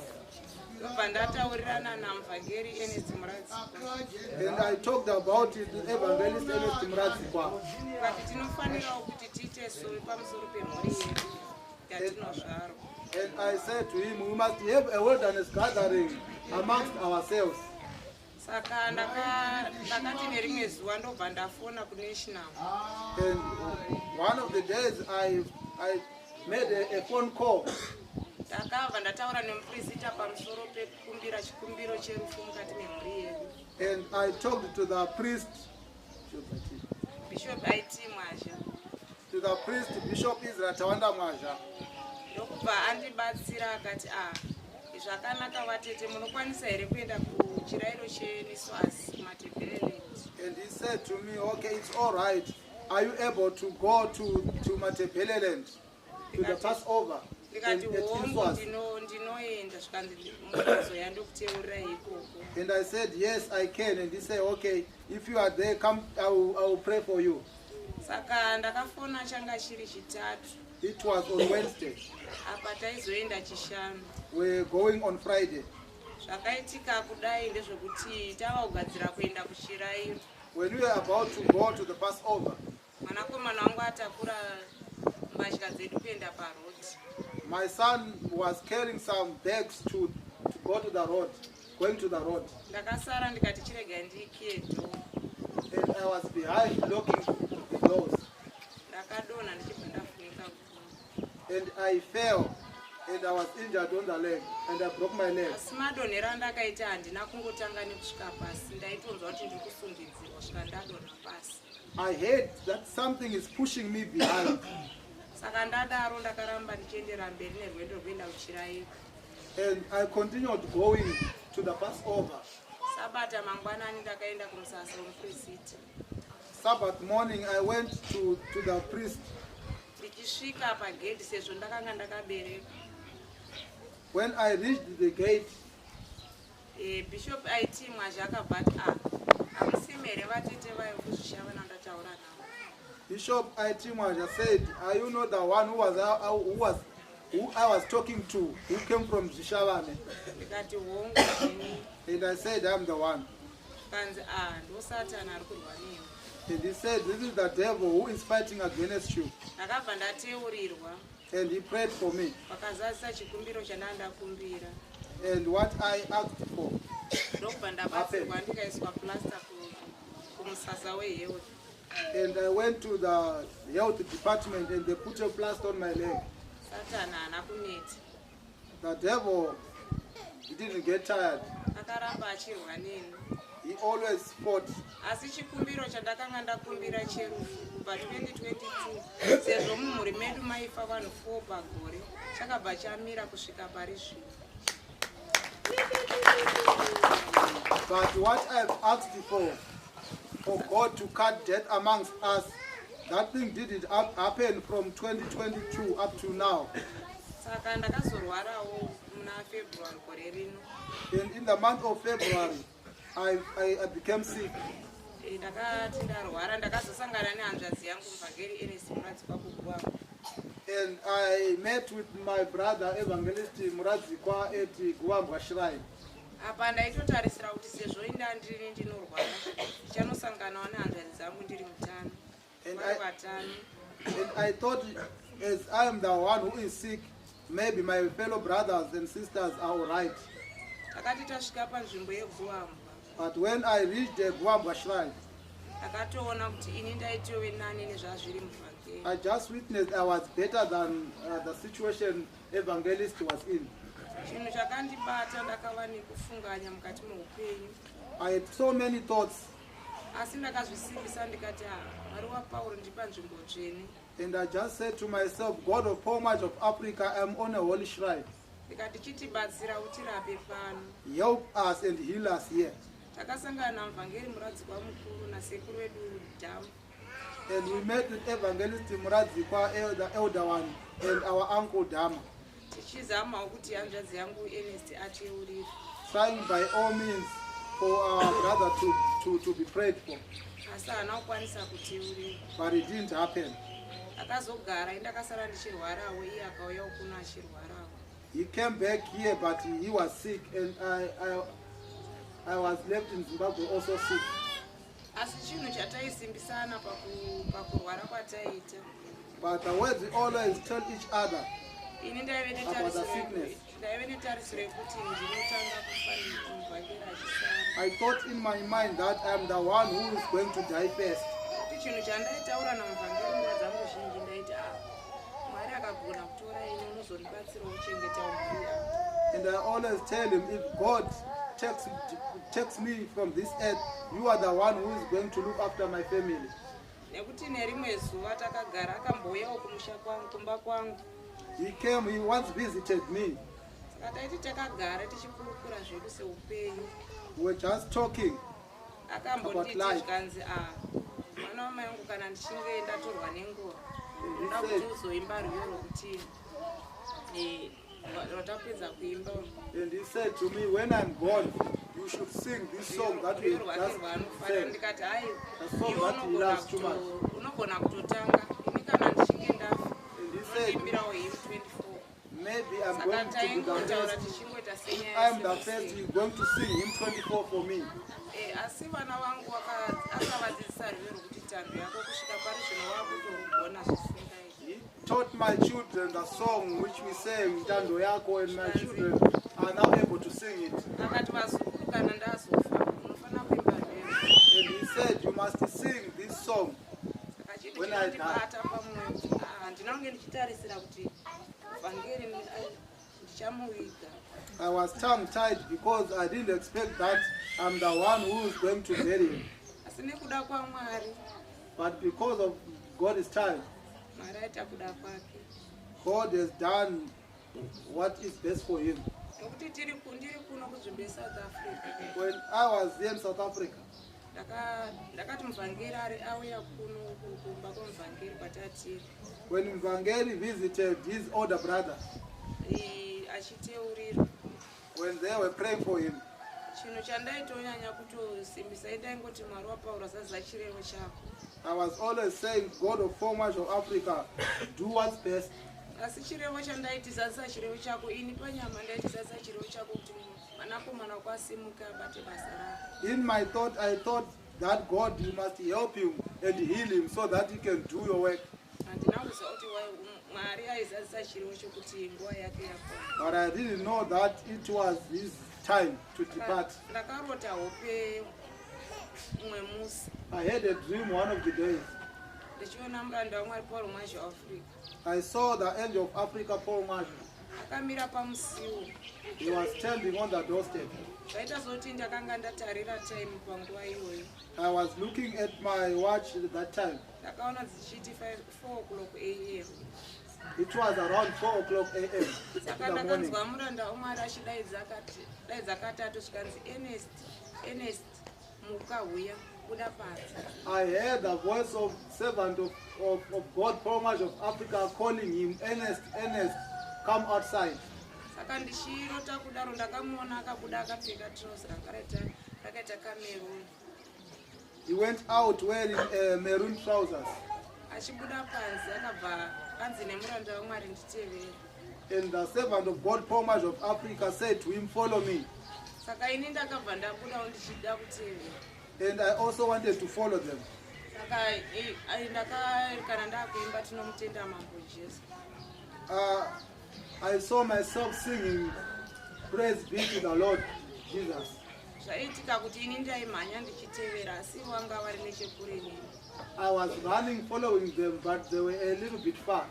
And I talked about it to Evangelist Ernest Mrazikwa. And I said to him, we must have a wilderness gathering amongst ourselves. And one of the days I made a phone call. And I talked to the priest, Bishop Israel Tawanda Mwaja. And he said to me, okay, it's all right. Are you able to go to Matebeleland to the Passover? And I said, yes, I can. And he said, okay, if you are there, come, I will pray for you. It was on Wednesday. We're going on Friday. When we were about to go to the Passover, my son was carrying some bags to go to the road, going to the road. And I was behind locking the doors. And I fell and I was injured on the leg and I broke my leg. I heard that something is pushing me behind. And I continued going to the Passover. Sabbath morning I went to the priest. When I reached the gate, Bishop Aitimwaja said, are you not the one who I was talking to, who came from Zishavane? And I said, I'm the one. And he said, this is the devil who is fighting against you. ndakabva ndateurirwa And he prayed for me. vakazadzisa chikumbiro chandandakumbira And what I asked for. ndokubva ndabatsirwa ndikaiswa plasta kumusasa wehealth. And I went to the health department and they put a plaster on my leg. satani haana kuneti The devil, he didn't get tired. akaramba achirwa neni He always fought. asi chikumbiro chandakanga ndakumbira cherufu kubva 2022 sezvo mumhuri medu maifa vanhu 4 pagore chakabva chamira kusvika pari zvino. But what I've asked for God to cut death amongst us, that thing didn't happen from 2022 up to now. Saka ndakazorwarawo muna February gore rino. And in the month of February, I became sick. Ndakati ndarwara ndakazosangana nehanzvadzi yangu mvhangeri Ernest Muradzikwa kuguwako. And I met with my brother Evangelist Muradzikwa at Guambwa Shrine. Apa ndaitotarisira kuti sezvo ndiri ndinorwara ndichanosanganawo nehanzvadzi dzangu ndiri mutano. And I thought, as I am the one who is sick, maybe my fellow brothers and sisters are all right. Takati tasvika panzvimbo yeGuambwa. But when I reached the Guambwa Shrine, ndakatoona kuti ini ndaitove nani nezvazviri muvhangeri. I just witnessed I was better than the situation Evangelist was in. Chinhu chakandibata ndakava nekufunganya mukati muupenyu. I had so many thoughts. Asi ndakazvisimbisa ndikati Mwari waPauro ndipa nzvimbo tsvene. And I just said to myself, God of Palmage of Africa, I am on a holy shrine. Ndikati chitibatsira utirape pano. Help us and heal us here. Takasangana namuvhangeri Muradzikwa mukuru nasekuru wedu Dhamu. And we met with Evangelist Muradzikwa, the elder one, and our uncle Dama. Tichizamawo kuti hanzvadzi yangu Ernest ateurire. Trying by all means for our brother to be prayed for. Asi haana kukwanisa kuteurira. But it didn't happen. Akazogara ndakasara ndichirwarawo iye akauya kuno achirwarawo. He came back here, but he was sick, and I was left in Zimbabwe also sick. Asi chinhu chataisimbisana pakurwara kwataita. But the words we always tell each other Ini ndaive netarisiro yekuti ndinotanga kufa muvhangeri achisara. I thought in my mind that I am the one who is going to die first. Kuti chinhu chandaitaura namuvhangeri nguva dzangu zhinji ndaiti Mwari akagona kutora ini unozondibatsira kuchengeta umhuri wangu. And I always tell him, if God takes me from this earth, you are the one who is going to look after my family. Nekuti nerimwe zuva takagara akambouyawo kumusha kwangu kumba kwangu. He came, he once visited me. Saka taiti takagara tichikurukura zvedu seupenyu. We were just talking Akambonditi zvikanzi mwana wamai angu kana ndichinge ndatorwa nenguva ndoda kuti uzoimba rwiyo rwokuti rwatapedza kuimba. And he said to me, when I'm gone, you should sing this song that we just sang. Ndikati hai The song that he loves too much. unogona kutotanga ini kana ndichinge ndafa And he said, undiimbirawo hymn 24. maybe I'm Saka going to be the taingotaura first. tichingoita If I'm the first, you're going to sing hymn 24 for me. asi vana vangu akavadzidzisa rwiyo rwokuti tando yako kusvika pari zvino wakutorugona zvisingaiti. He taught my children the song which we sang, Tando Yako, and my children are now able to sing it. Akati vazukuru kana ndazofa unofanira kuimba rwiyo. And he said, you must sing this song. Saka chinhu chinondibata pamwoyo kuti ndinonge ndichitarisira kuti vhangeri ndichamuviga. I was tongue-tied because I didn't expect that I'm the one who is going to bury him. Asi nekuda kwaMwari, But because of God's time, Mwari aita kuda kwake. God has done what is best for him. Nekuti ndiri kuno kunzvimbo yeSouth Africa. When I was here in South Africa, ndakati muvhangeri auya kuno kumba kwamuvhangeri kwatatiri. when Mvangeli visited his older brother, Achiteurira. when they were praying for him, Chinhu chandaitonyanya kutosimbisa indaingoti Mwari waPauro zaziva chirevo chako. I was always saying, God of Palmage of Africa, do what's best. Asi chirevo chandaiti zaziva chirevo chako ini panyama ndaiti zaziva chirevo chako kuti mwanakomana wako asimuke abate basa rako. In my thought, I thought that God must help him and heal him so that he can do your work. But I didn't know that it was his time to depart. I had a dream one of the days. I saw the angel of Africa, Paul Marshall. He was standing on the doorstep. I was looking at my watch at that time. It was around 4 o'clock a.m. in the morning. I heard the voice of servant of God, Paul Marshall of Africa, calling him, Ernest, Ernest, come outside. He went out wearing maroon trousers. And the servant of God, Paul Marshall of Africa, said to him, follow me. And I also wanted to follow them. I saw myself singing, praise be to the Lord Jesus. I was running, following them, but they were a little bit far.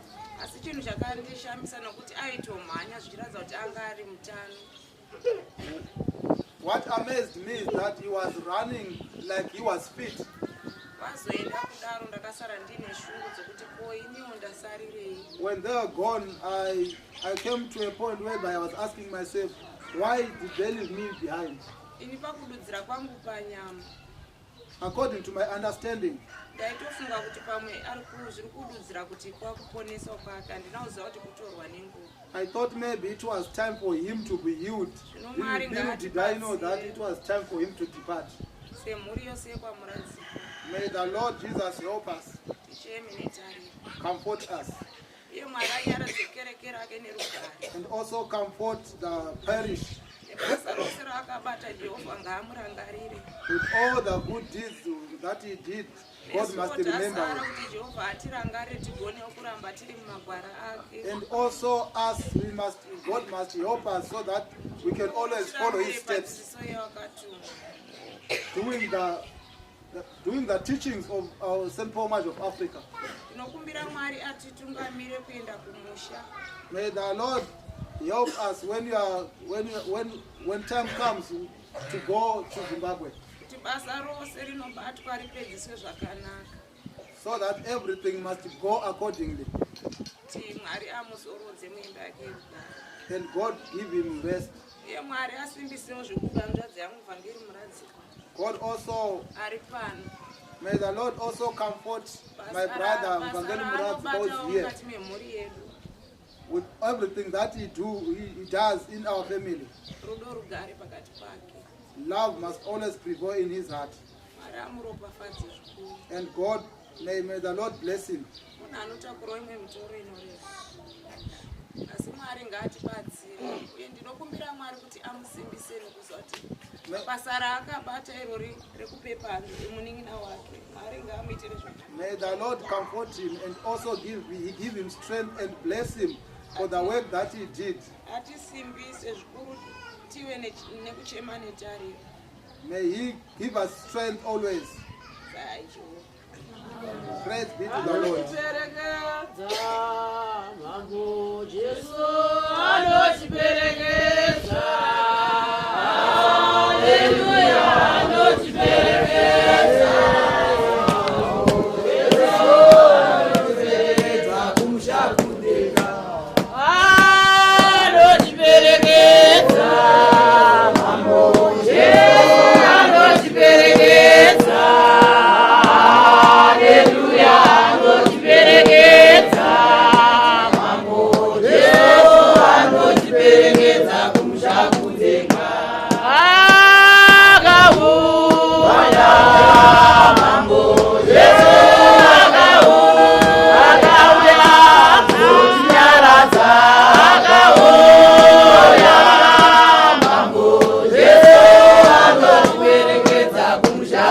What amazed me is that he was running like he was fit. When they were gone, I came to a point where I was asking myself, why did they leave me behind? According to my understanding, I thought maybe it was time for him to be healed. Little did I know that it was time for him to depart. May the Lord Jesus help us, comfort us, and also comfort the parish with all the good deeds that he did. God must remember him. And also us, God must help us so that we can always follow his steps, doing the teachings of St. Paul Marshall of Africa. May the Lord help us when time comes to go to Zimbabwe, so that everything must go accordingly. And God give him rest. God also, may the Lord also comfort my brother Vangeli Muradzi, who is here, with everything that he does in our family. Love must always prevail in his heart. And God, may the Lord bless him. May the Lord comfort him and also give him strength and bless him for the work that he did. May he give us strength always. Praise be to the Lord.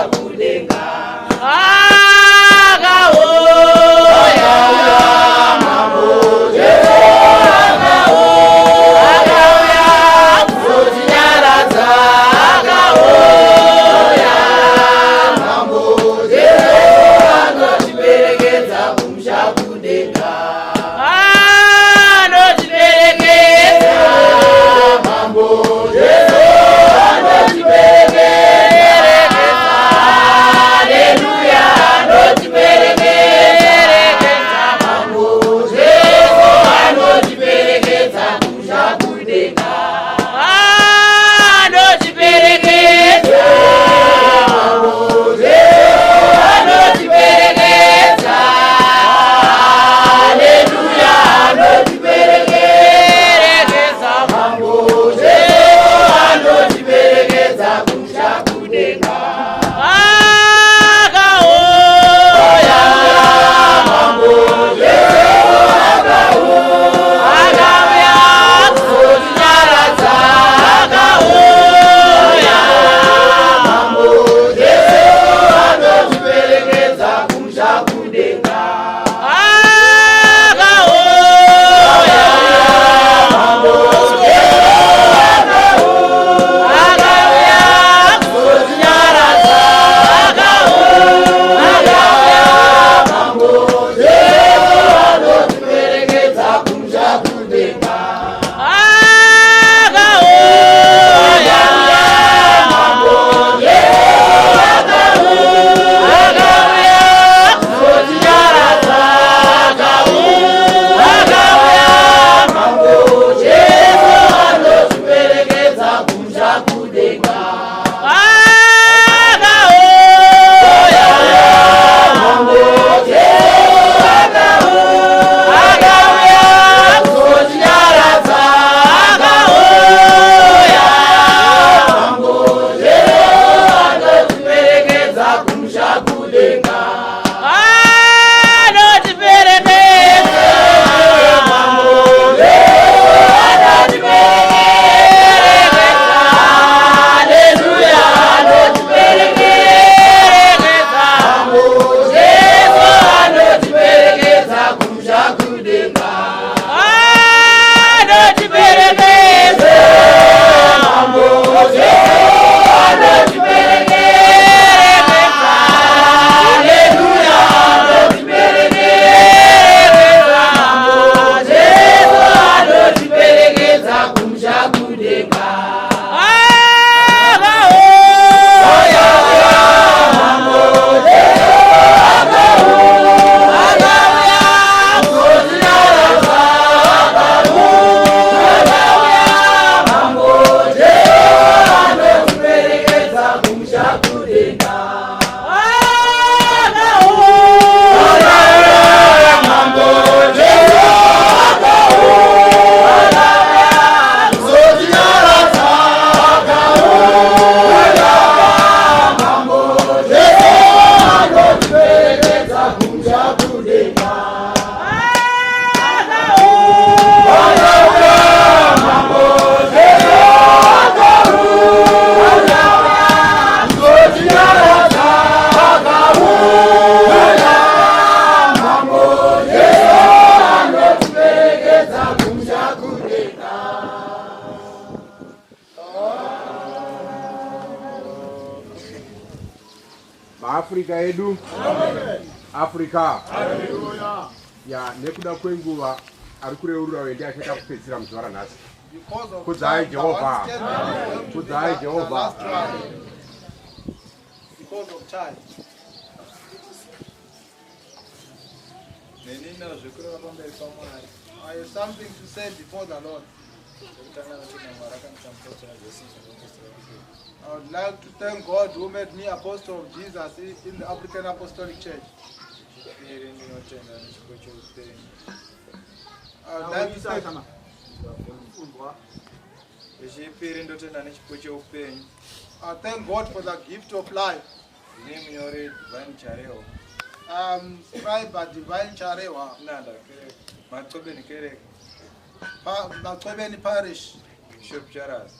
Kudenga Afrika edu. Afrika. Ya nekuda kwenguva ari kureurura wende achida kupedzisira muzuva ranhasi. Kudzai Jehovah. Kudzai Jehovah. Because of time. I have something to say before the Lord. I would like to thank God who made me apostle of Jesus in the African Apostolic Church. I would like to thank I thank God for the gift of life. Scribed by Divine Charewa, Makwebeni Parish, Bishop Charas.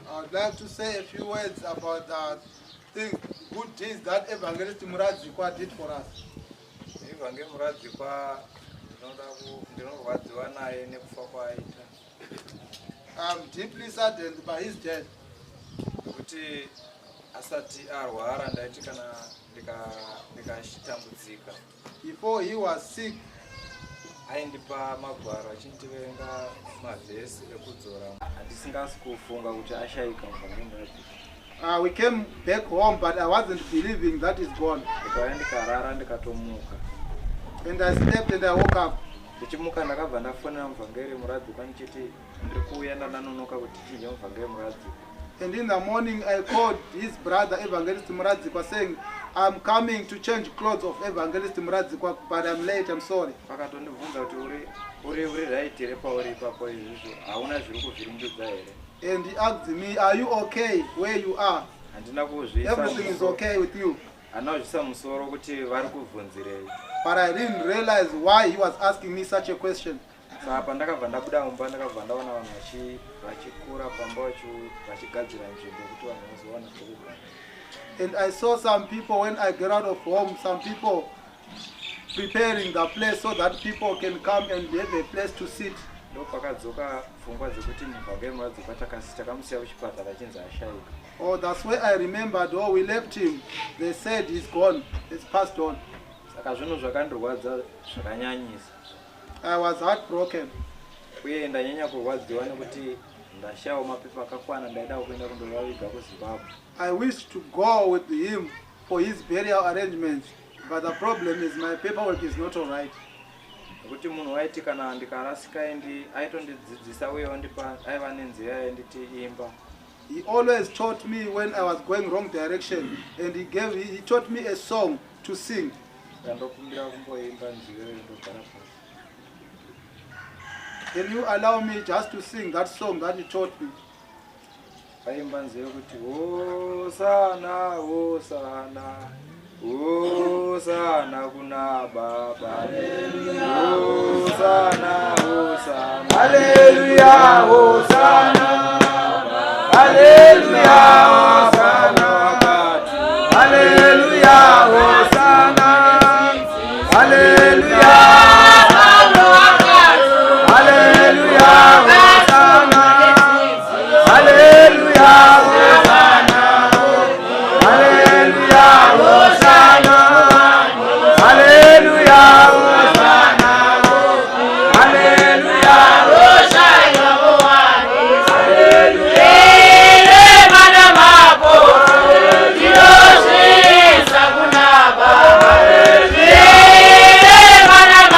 I would like to say a few words about the things, good deeds that Evangelist Muradzikwa did for us. I'm deeply saddened by his death. Before he was sick, we came back home, but I wasn't believing that he's gone. And I slept and I woke up. And in the morning I called his brother Evangelist Muradzikwa saying, I'm coming to change clothes of Evangelist Muradzikwa, but I'm late, I'm sorry. And he asked me, are you okay where you are? Everything is okay with you. But I didn't realize why he was asking me such a question. And I saw some people when I get out of home, some people preparing the place so that people can come and have a place to sit. Oh, that's where I remembered, oh, we left him. They said he's gone, he's passed on. I was heartbroken. I wished to go with him for his burial arrangements, but the problem is my paperwork is not all right. He always taught me when I was going wrong direction, and he taught me a song to sing. Can you allow me just to sing that song that he taught me? Hosanna, Hosanna, Hosanna kuna Baba. Hosanna, Hosanna, Hallelujah, Hosanna, Hallelujah, Hosanna, Hallelujah, Hosanna, Hallelujah. Mana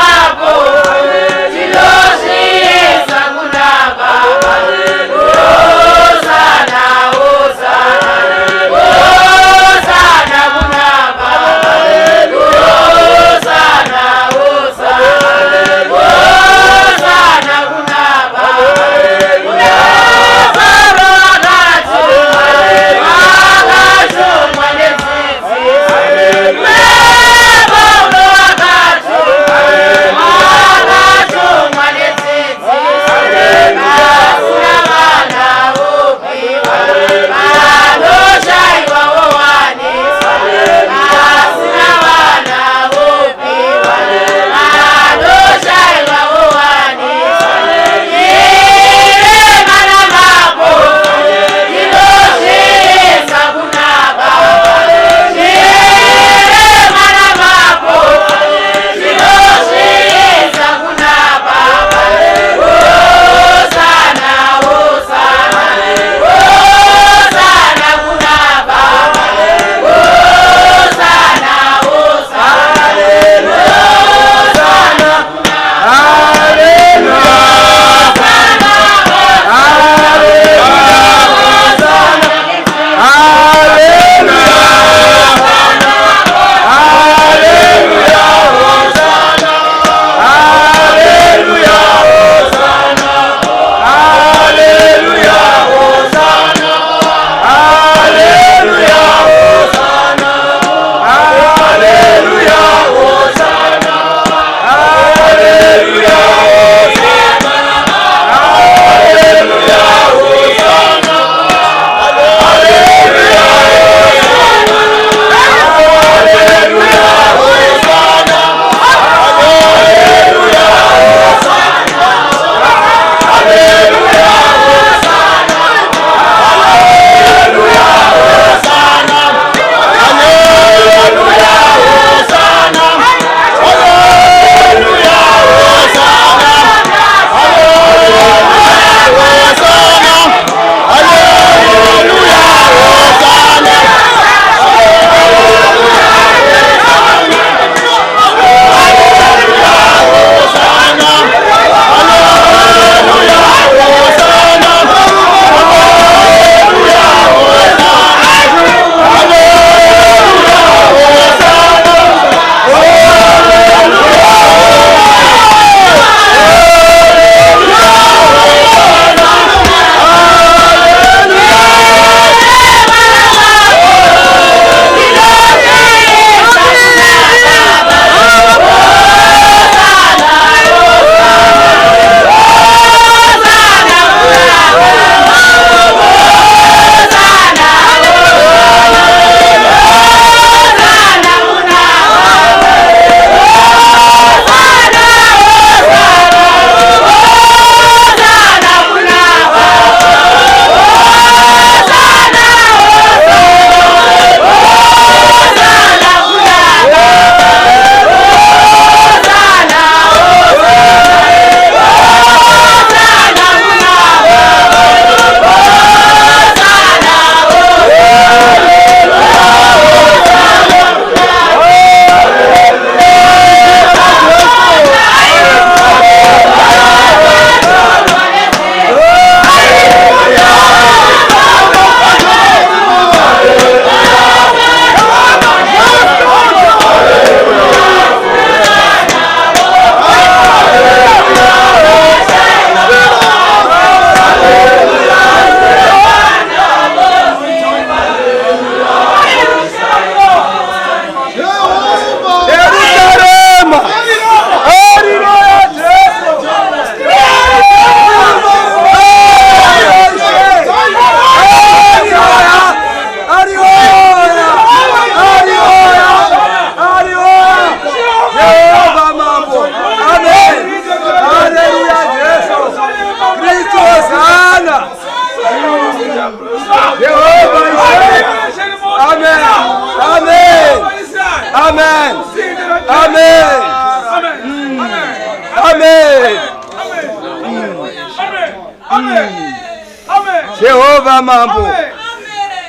Jehova mambo.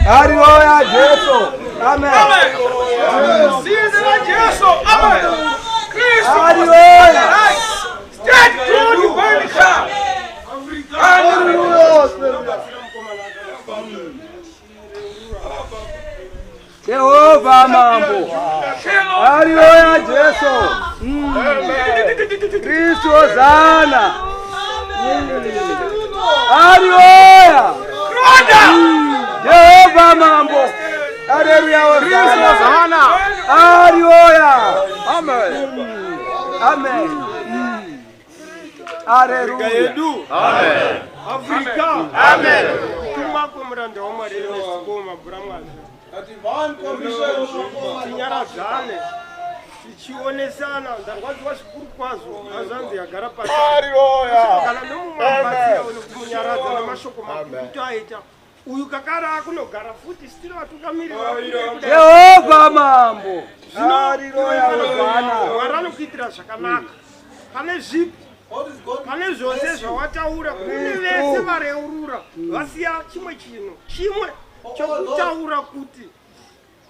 Haleluya Yesu. Amen. Season of Yesu. Amen. Kristo. Haleluya. Stand true Africa. Haleluya. Jehova mambo. Haleluya Yesu. Kristo Hosana. Haleluya. Jehova mambo. Haleluya Hosana. Haleluya. Amen. Amen. Haleluya. Amen. Africa. Amen. Tumako mranda wa Maria sikoma bramwana. A divine commission Tinyaradzane. Tichionesana ndarwadziwa zvikuru kwazvo azanzi yagara pasi. Hallelujah. Kana nomumabasa unokunyaradza namashoko makuru aita. Uyu kakara kunogara futi still watukamiri. Jehova mambo. Haleluya Hosana. Mwari anokuitira zvakanaka. Pane zvipi pane zvose zvawataura kune vese vareurura vasiya chimwe chinhu chimwe chokutaura kuti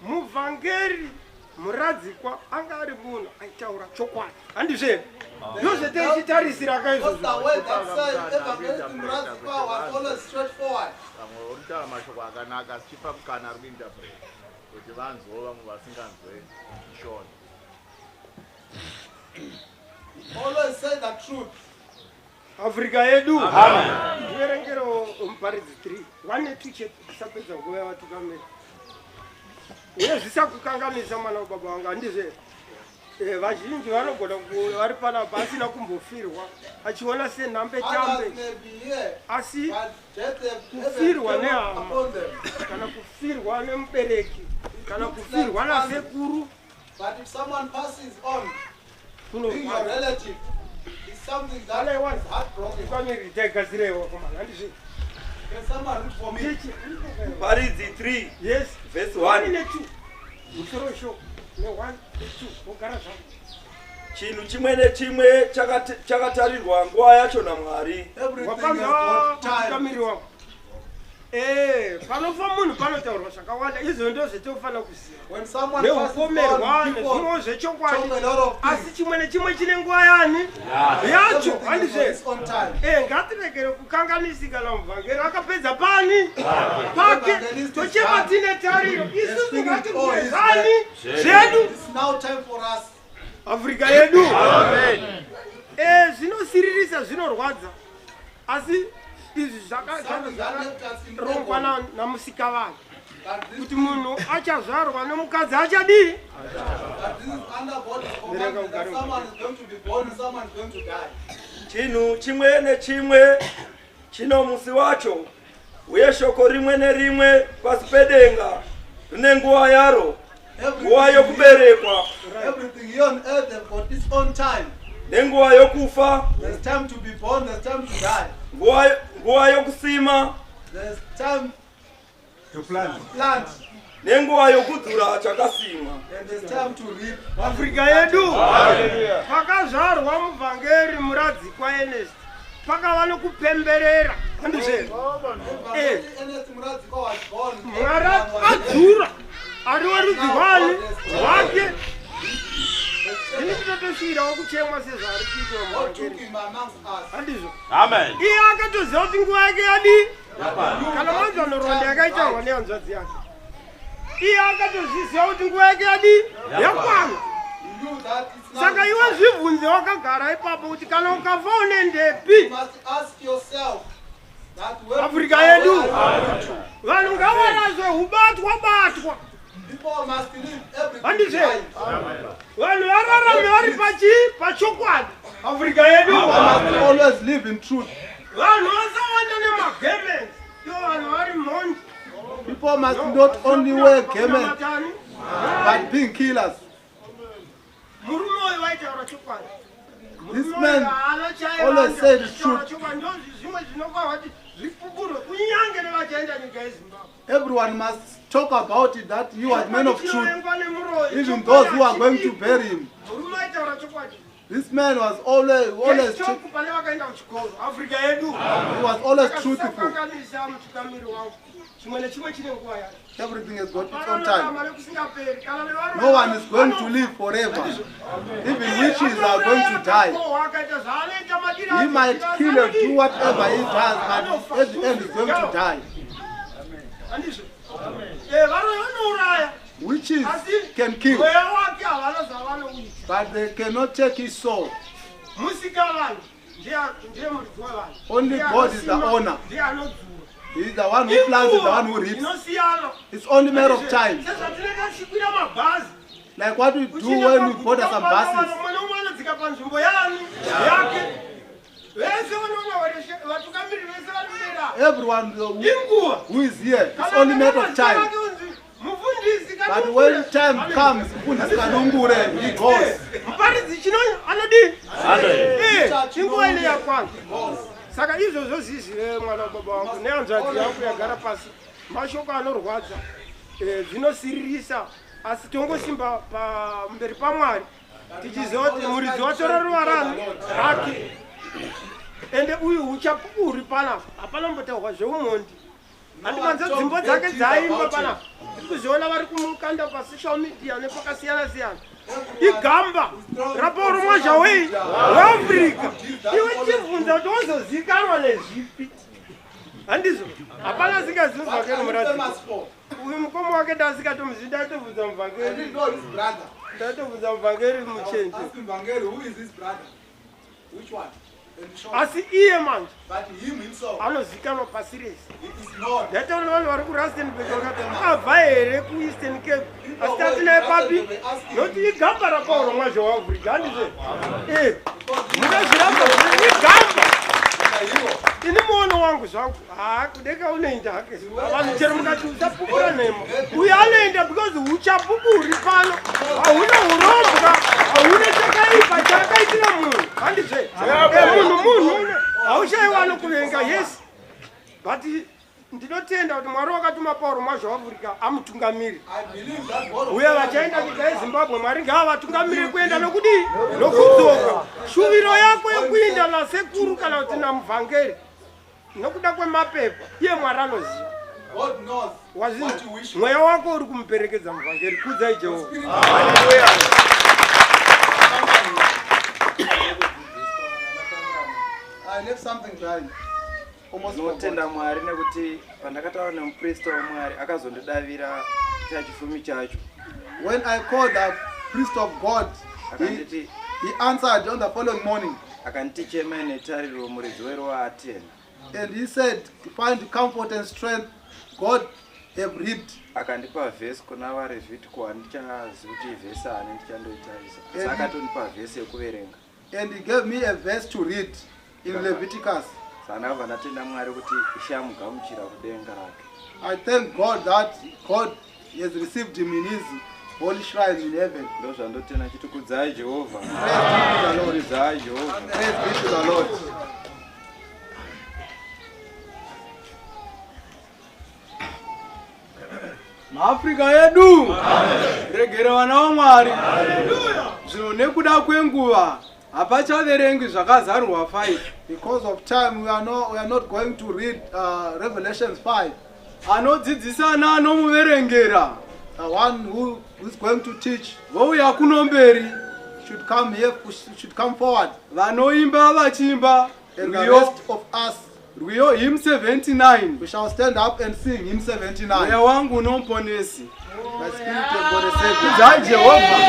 muvhangeri muradzikwa anga ari munhu aitaura chokwadi handizve ndozve teichitarisira kaizvozvo mashoko akanaka asichipa mukana ari kuinterpret kuti vanzwewo vamwe vasinganzwe shona. always say the truth. Africa yedu ndiverengero muparidzi 3 1 2 chete tisapedza nguva yavatukamira uye zvisakukanganisa mwana wababa vanga handizve vazhinji vanogona vari pana pasina kumbofirwa achiona senhambe tambe asi kufirwa nehama kana kufirwa nemubereki kana kufirwa nasekuru being your relative is something that is heartbroken. Can someone read for me? Paridzi 3 yes verse 1 and 2 musoro ne 1 and 2 ogara zvangu chinhu chimwe nechimwe chakatarirwa nguva yacho naMwari wakamiriwa panofa munhu panotaurwa zvakawanda izvo ndo zvetofana kuziva neupomerwa nezvimwewo zvechokwadi asi chimwe nechimwe chine nguva yani yacho handizve ngatiregere kukanganisika namuvhangeri akapedza pani pake tochema tine tariro isusu ngatigezani zvedu Afrika yedu zvinosiririsa zvinorwadza asi izvi zvakarongwa namusika vanhu kuti munhu achazvarwa nomukadzi achadii chinhu chimwe nechimwe chino musi wacho uye shoko rimwe nerimwe pasi pedenga rine nguva yaro nguva yokuberekwa nenguva yokufa nguva yokusima nenguva yokudzura chakasimwa Afrika yedu pakazvarwa muvhangeri muradzikwa Ernest pakava nokupemberera handizve Mwari adzura ari warudzi rwani rwake ini kutotosiyirawo kuchemwa sezvaari kuitwa muvhangeri handizvo iye akatoziva kuti nguva yake yadii kana mwanzwa nhoroondo yakaitarwa nehanzvadzi yake iye akatozviziva kuti nguva yake yadii yakwana saka iwe zvibvunze wakagara ipapo kuti kana ukafa une ndepi Afrika yedu vanhu ngavarazve hubatwa handizve vanhu vararame vari pachokwadi Afrika yedu always live in truth. vanhu vasawanda nemagemenzi ivo vanhu vari mhondi People must not only wear garments but being killers. murume oyo vaitaura chokwadi This man always said the truth. zvimwe zvinokwava kuti zvipupurwe kunyange nevachaenda nyika yeZimbabwe. Everyone must talk about it that you are men of truth, even those who are going to bury him. This man was always he was always truthful. Everything has got its own time. No one is going to live forever. Even witches are going to die. He might kill or do whatever he does, but at the end he's going to die. Witches can kill, but they cannot take his soul. Only God is the owner. He is the one who plants and the one who reaps. It's only a matter of time. Like what we do when we board some buses. Everyone who is here, it's only a matter of time. But when time comes, he goes. Saka izvo zizi mwana baba wangu neanzvadzi yangu yagara pasi mashoko anorwadza zvinosiririsa asi tongosimba pamberi paMwari tichiziva kuti muridzi watora ruvarano rake ende uyu uchapuri panapa hapana mbotaurwa zveumhondi handimanza dzimbo dzake dzaimba panapa tirikuziona vari kumukanda pasocial media nepakasiyana siyana igamba raporo mwazhawei weAfrica iwe chibvunza kuti wozozikanwa nezvipi handizvo hapana zingazimuvhangeri muradzi uyu mukoma wake ndasikatomuzivi ndaitobvunza muvhangeri muchenje asi iye manje anozikanwa pasi rese ndataona vanhu vari kurustenburg vakati abva here kueastern cape asi tatinaye papi nokuti igamba rapaurwa mwazvo waAfrica handizve munazviramba igamba ini muono wangu zvangu kudeka unoenda hake vanhu chero mukati usapupura nhema uyu anoenda because uchapupuri pano hauna urombwa hauna chakaipa chakaitira munhu handizve munhu haushayiwa anokuvenga yes but ndinotenda kuti Mwari wakatuma Pauro mwazvo waAfrica amutungamiri uye vachaenda nyika yeZimbabwe Mwari ngaavatungamiri kuenda nokudii nokudzoka shuviro yako yekuinda nasekuru kana kuti namuvhangeri nokuda kwemapepa iye Mwari anoziva mweya wako uri kumuperekedza muvhangeri kudzai Jehovha. I left something behind. Notenda Mwari nekuti pandakataura nemuprista waMwari akazondidavira chachifumi chacho. When I called the priest of God, he answered on the following morning. Akandichema netariro muridzi werowa Athena. And he said, find comfort and strength, God have read. Akandipa verse kuna vaRevhitico handichazivi kuti verse ani ndichandoitarisa. Saka akatonipa verse yekuverenga. And he gave me a verse to read in Leviticus. I thank God that God has received him in his holy shrine in heaven. Praise be to the Lord. Praise be to the Lord. Maafrika yedu regere vana vaMwari zvino nekuda kwenguva hapachaverengi zvakazarurwa 5. Because of time we are not going to read Revelations 5. Anodzidzisana anomuverengera. The one who is going to teach vouya kunomberi should come here, should come forward. Vanoimba vachiimba and the rest of us Rwiyo hymn 79. We shall stand up and sing hymn 79. Mweya wangu unomponesi. My spirit of God is saved. Jehovah.